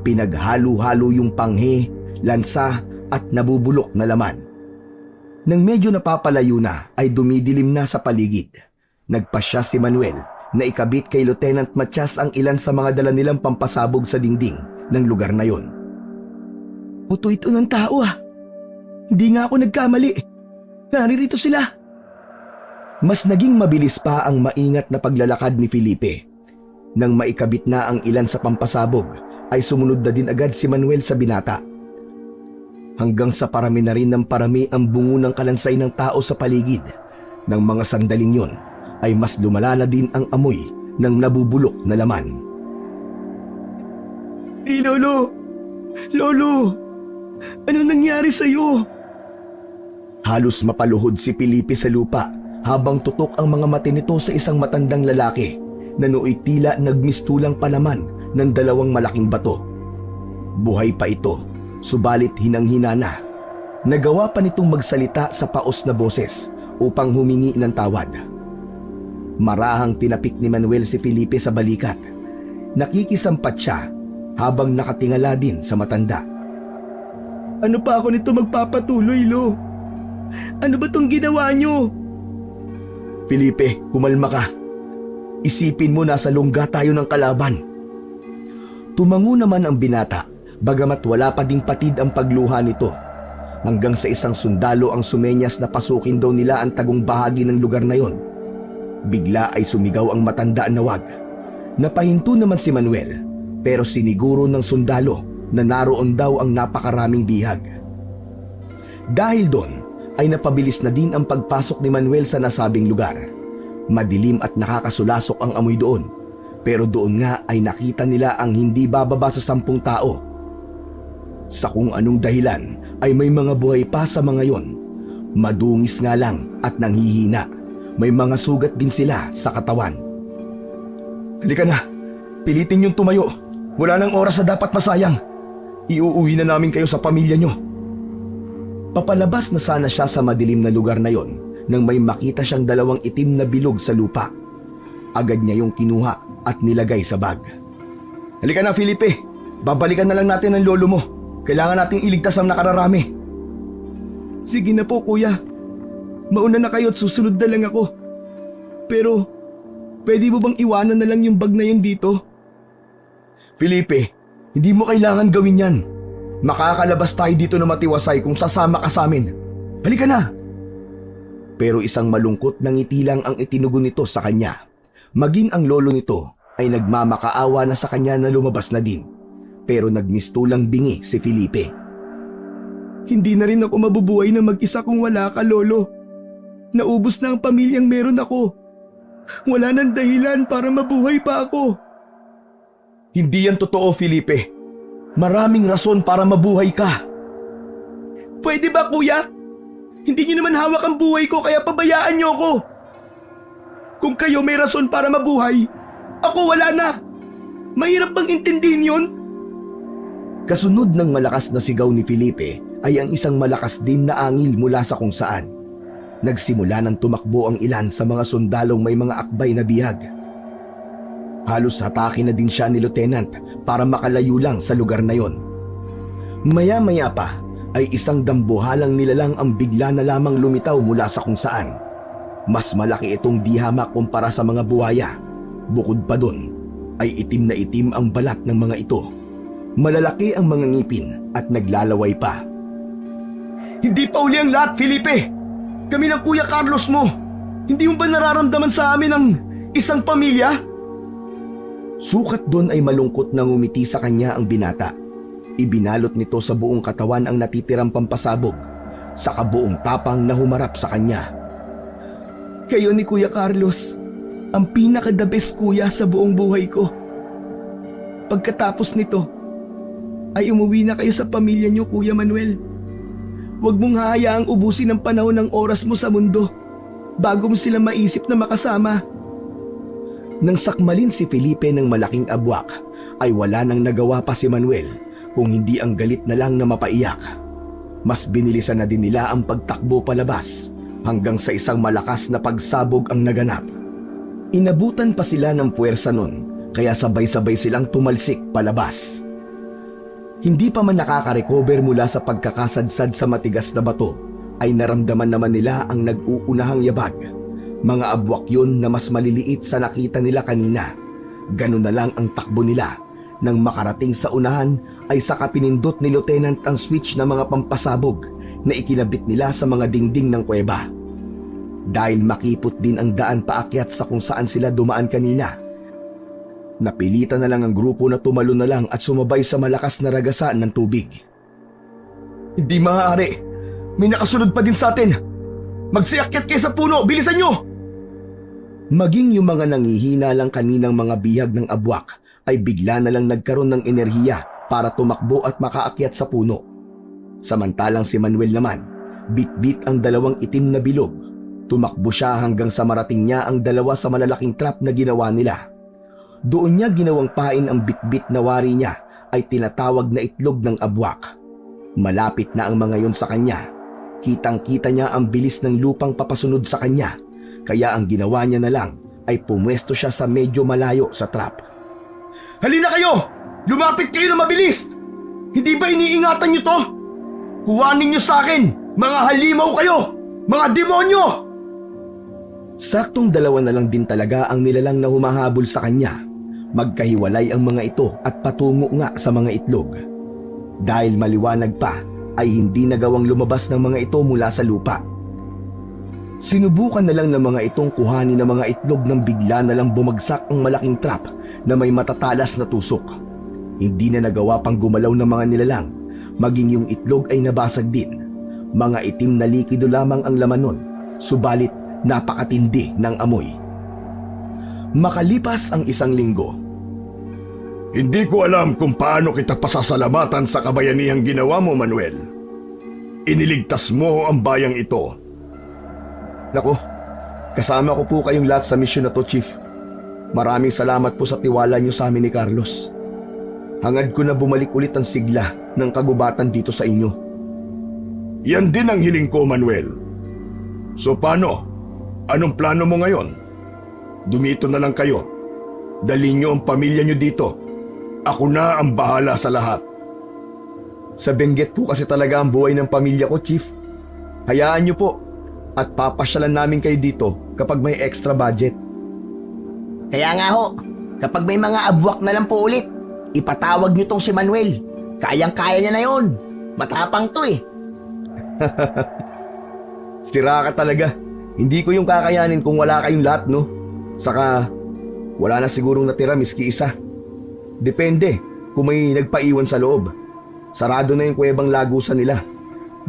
Pinaghalo-halo yung panghe, lansa at nabubulok na laman. Nang medyo napapalayo na ay dumidilim na sa paligid. Nagpasya si Manuel na ikabit kay Lieutenant Matias ang ilan sa mga dala nilang pampasabog sa dingding ng lugar na yon. Puto ito ng tao ah. Hindi nga ako nagkamali. Naririto sila. Mas naging mabilis pa ang maingat na paglalakad ni Felipe. Nang maikabit na ang ilan sa pampasabog, ay sumunod na din agad si Manuel sa binata. Hanggang sa parami na rin ng parami ang bungo ng kalansay ng tao sa paligid. Nang mga sandaling yon, ay mas lumala na din ang amoy ng nabubulok na laman. Lolo! Lolo! Ano nangyari sa'yo? Halos mapaluhod si Felipe sa lupa habang tutok ang mga mata nito sa isang matandang lalaki na nooy tila nagmistulang palaman ng dalawang malaking bato. Buhay pa ito, subalit hinang-hina na. Nagawa pa nitong magsalita sa paos na boses upang humingi ng tawad. Marahang tinapik ni Manuel si Felipe sa balikat. Nakikisampat siya habang nakatingala din sa matanda. Ano pa ako nito magpapatuloy, Lo? Ano ba tong ginawa nyo? Felipe, kumalma ka. Isipin mo nasa lungga tayo ng kalaban. Tumango naman ang binata, bagamat wala pa ding patid ang pagluha nito. Hanggang sa isang sundalo ang sumenyas na pasukin daw nila ang tagong bahagi ng lugar na yon. Bigla ay sumigaw ang matanda na wag. Napahinto naman si Manuel, pero siniguro ng sundalo na naroon daw ang napakaraming bihag. Dahil doon, ay napabilis na din ang pagpasok ni Manuel sa nasabing lugar. Madilim at nakakasulasok ang amoy doon, pero doon nga ay nakita nila ang hindi bababa sa 10 tao. Sa kung anong dahilan ay may mga buhay pa sa mga yon. Madungis nga lang at nanghihina. May mga sugat din sila sa katawan. Halika na, pilitin yung tumayo. Wala nang oras na dapat masayang. Iuuwi na namin kayo sa pamilya nyo. Papalabas na sana siya sa madilim na lugar na yon nang may makita siyang dalawang itim na bilog sa lupa. Agad niya yung kinuha at nilagay sa bag. Halika na, Felipe. Babalikan na lang natin ang lolo mo. Kailangan nating iligtas ang nakararami. Sige na po, kuya. Mauna na kayo at susunod na lang ako. Pero, pwede mo bang iwanan na lang yung bag na yun dito? Felipe, hindi mo kailangan gawin yan. Makakalabas tayo dito na matiwasay kung sasama ka sa amin. Halika na! Pero isang malungkot na ngiti lang ang itinugon nito sa kanya. Maging ang lolo nito ay nagmamakaawa na sa kanya na lumabas na din. Pero nagmistulang bingi si Felipe. Hindi na rin ako mabubuhay na mag-isa kung wala ka, lolo. Naubos na ang pamilyang meron ako. Wala nang dahilan para mabuhay pa ako. Hindi yan totoo, Felipe. Maraming rason para mabuhay ka. Pwede ba, kuya? Hindi niyo naman hawak ang buhay ko kaya pabayaan niyo ako. Kung kayo may rason para mabuhay, ako wala na. Mahirap bang intindihin yun? Kasunod ng malakas na sigaw ni Felipe ay ang isang malakas din na angil mula sa kung saan. Nagsimula ng tumakbo ang ilan sa mga sundalong may mga akbay na bihag. Halos hatake na din siya ni Lieutenant para makalayo lang sa lugar na yon. Maya-maya pa ay isang dambuhalang nilalang ang bigla na lamang lumitaw mula sa kung saan. Mas malaki itong dihamak kumpara sa mga buhaya. Bukod pa dun ay itim na itim ang balat ng mga ito. Malalaki ang mga ngipin at naglalaway pa. Hindi pa uli ang lahat, Felipe! Kami ng Kuya Carlos mo! Hindi mo ba nararamdaman sa amin ang isang pamilya? Sukat doon ay malungkot na ngumiti sa kanya ang binata. Ibinalot nito sa buong katawan ang natitirang pampasabog, sa kabuong tapang na humarap sa kanya. Kayo ni Kuya Carlos, ang pinaka-the best kuya sa buong buhay ko. Pagkatapos nito, ay umuwi na kayo sa pamilya niyo, Kuya Manuel. Huwag mong hahayaang ubusin ang panahon ng oras mo sa mundo bago mo sila maisip na makasama. Nang sakmalin si Felipe ng malaking abwak, ay wala nang nagawa pa si Manuel kung hindi ang galit na lang na mapaiyak. Mas binilisan na din nila ang pagtakbo palabas hanggang sa isang malakas na pagsabog ang naganap. Inabutan pa sila ng puwersa nun, kaya sabay-sabay silang tumalsik palabas. Hindi pa man nakaka-recover mula sa pagkakasadsad sa matigas na bato, ay naramdaman naman nila ang nag-uunahang yabag. Mga abwak yun na mas maliliit sa nakita nila kanina. Ganun na lang ang takbo nila. Nang makarating sa unahan ay saka pinindot ni Lieutenant ang switch ng mga pampasabog na ikinabit nila sa mga dingding ng kuweba. Dahil makipot din ang daan paakyat sa kung saan sila dumaan kanina, napilitan na lang ang grupo na tumalon na lang at sumabay sa malakas na ragasan ng tubig. Hindi maaari. May nakasunod pa din sa atin. Magsiakyat kayo sa puno. Bilisan nyo! Maging yung mga nangihina lang kaninang mga bihag ng abwak ay bigla na lang nagkaroon ng enerhiya para tumakbo at makaakyat sa puno. Samantalang si Manuel naman, bit-bit ang dalawang itim na bilog. Tumakbo siya hanggang sa marating niya ang dalawa sa malalaking trap na ginawa nila. Doon niya ginawang pain ang bit-bit na wari niya ay tinatawag na itlog ng abwak. Malapit na ang mga yon sa kanya. Kitang-kita niya ang bilis ng lupang papasunod sa kanya. Kaya ang ginawa niya na lang ay pumwesto siya sa medyo malayo sa trap. Halina kayo! Lumapit kayo na mabilis! Hindi ba iniingatan niyo to? Huwanin niyo sa akin! Mga halimaw kayo! Mga demonyo! Saktong dalawa na lang din talaga ang nilalang na humahabol sa kanya. Magkahiwalay ang mga ito at patungo nga sa mga itlog. Dahil maliwanag pa, ay hindi nagawang lumabas ng mga ito mula sa lupa. Sinubukan na lang ng mga itong kuhanin ng mga itlog nang bigla na lang bumagsak ang malaking trap na may matatalas na tusok. Hindi na nagawa pang gumalaw ng mga nilalang, maging yung itlog ay nabasag din. Mga itim na likido lamang ang laman nun, subalit napakatindi ng amoy. Makalipas ang isang linggo. Hindi ko alam kung paano kita pasasalamatan sa kabayanihang ginawa mo, Manuel. Iniligtas mo ang bayang ito. Nako, kasama ko po kayong lahat sa misyon na to, Chief. Maraming salamat po sa tiwala niyo sa amin ni Carlos. Hangad ko na bumalik ulit ang sigla ng kagubatan dito sa inyo. Yan din ang hiling ko, Manuel. So paano? Anong plano mo ngayon? Dumito na lang kayo. Dalhin niyo ang pamilya niyo dito. Ako na ang bahala sa lahat. Sa Benguet po kasi talaga ang buhay ng pamilya ko, Chief. Hayaan niyo po at papasyalan namin kayo dito kapag may extra budget. Kaya nga ho, kapag may mga abwak na lang po ulit, ipatawag niyo tong si Manuel. Kayang-kaya niya na yon. Matapang to eh. Sira ka talaga. Hindi ko yung kakayanin kung wala kayong lahat, no? Saka, wala na sigurong natira miski isa. Depende kung may nagpaiwan sa loob. Sarado na yung kuwebang lagusan nila.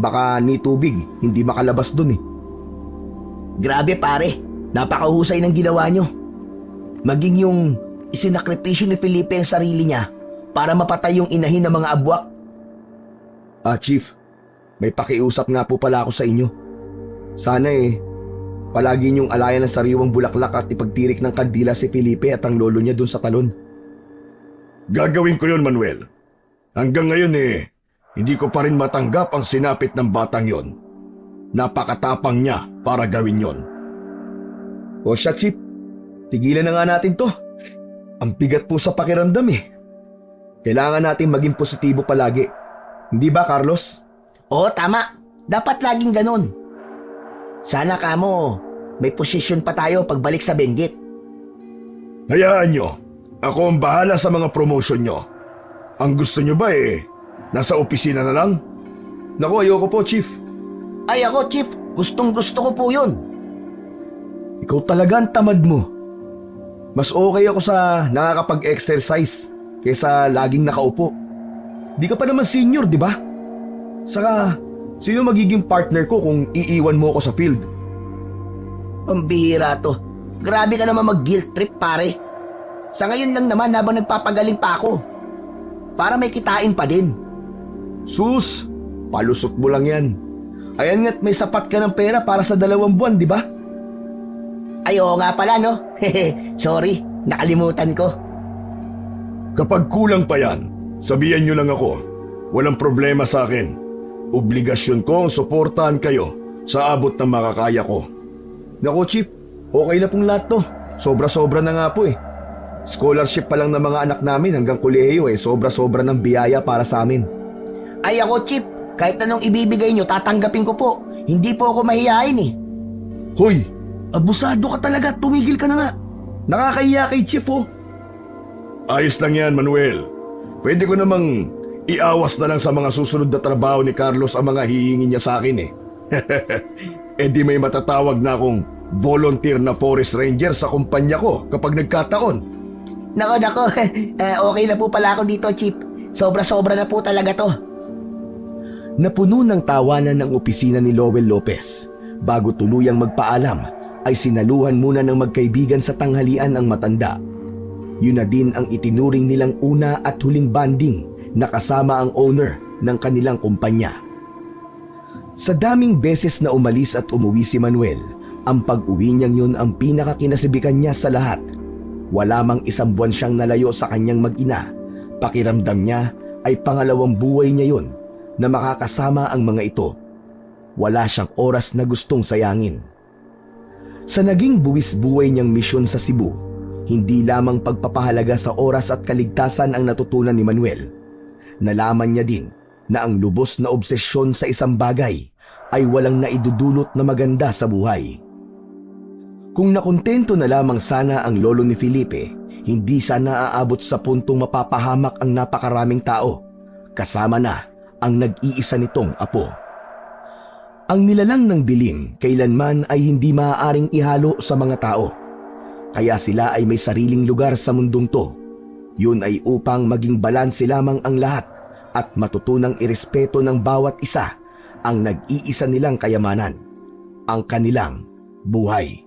Baka ni tubig, hindi makalabas dun eh. Grabe pare, napakahusay ng ginawa nyo. Maging yung isinakripisyo ni Felipe ang sarili niya para mapatay yung inahin ng mga abwak. Chief, may pakiusap nga po pala ako sa inyo. Sana palagi niyong alayan ng sariwang bulaklak at ipagtirik ng kandila si Felipe at ang lolo niya dun sa talon. Gagawin ko yon, Manuel. Hanggang ngayon hindi ko pa rin matanggap ang sinapit ng batang yon. Napakatapang niya para gawin yon. O siya, Chief, tigilan na nga natin to. Ang bigat po sa pakiramdam eh. Kailangan natin maging positibo palagi. Hindi ba, Carlos? Oo, tama. Dapat laging ganun. Sana kamo, may posisyon pa tayo pagbalik sa Benguet. Hayaan nyo. Ako ang bahala sa mga promotion nyo. Ang gusto nyo ba nasa opisina na lang? Naku, ayoko po, Chief. Ay ako, Chief, gustong gusto ko po yun. Ikaw talaga ang tamad mo. Mas okay ako sa nakakapag-exercise kaysa laging nakaupo. Di ka pa naman senior, di ba? Saka, sino magiging partner ko kung iiwan mo ako sa field? Pambihira to. Grabe ka naman mag-guilt trip, pare. Sa ngayon lang naman habang nagpapagaling pa ako. Para may kitain pa din. Sus, palusot mo lang yan. Ayan nga't may sapat ka ng pera para sa 2 buwan, di ba? Ay, oo nga pala, no? Sorry, nakalimutan ko. Kapag kulang pa yan, sabihan nyo lang ako. Walang problema sa akin. Obligasyon ko ang suportahan kayo sa abot ng makakaya ko. Naku, Chief, okay na pong lahat to. Sobra-sobra na nga po eh. Scholarship pa lang ng mga anak namin hanggang kolehiyo sobra-sobra ng biyaya para sa amin. Ay ako, Chip, kahit anong ibibigay nyo, tatanggapin ko po. Hindi po ako mahihain eh. Hoy, Abusado ka talaga, tumigil ka na nga. Nakakahiya kay Chief oh. Ayos lang yan, Manuel. Pwede ko namang iawas na lang sa mga susunod na trabaho ni Carlos ang mga hihingi niya sa akin eh. Eh di may matatawag na akong volunteer na forest ranger sa kumpanya ko kapag nagkataon. Nako, okay na po pala ako dito, Chief. Sobra-sobra na po talaga to. Napuno ng tawanan ng opisina ni Lowell Lopez. Bago tuluyang magpaalam, ay sinaluhan muna ng magkaibigan sa tanghalian ang matanda. Yun na din ang itinuring nilang una at huling banding na kasama ang owner ng kanilang kumpanya. Sa daming beses na umalis at umuwi si Manuel, ang pag-uwi niyang yun ang pinakakinasibikan niya sa lahat. Wala mang isang buwan siyang nalayo sa kanyang mag-ina. Pakiramdam niya ay pangalawang buhay niya yun na makakasama ang mga ito. Wala siyang oras na gustong sayangin. Sa naging buwis-buhay niyang misyon sa Cebu, hindi lamang pagpapahalaga sa oras at kaligtasan ang natutunan ni Manuel. Nalaman niya din na ang lubos na obsesyon sa isang bagay ay walang naidudulot na maganda sa buhay. Kung nakontento na lamang sana ang lolo ni Felipe, hindi sana aabot sa puntong mapapahamak ang napakaraming tao, kasama na ang nag-iisa nitong apo. Ang nilalang ng dilim kailanman ay hindi maaaring ihalo sa mga tao. Kaya sila ay may sariling lugar sa mundong to. Yun ay upang maging balanse lamang ang lahat at matutunang irespeto ng bawat isa ang nag-iisa nilang kayamanan, ang kanilang buhay.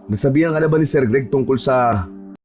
Nasabihan ka na ba ni Sir Greg tungkol sa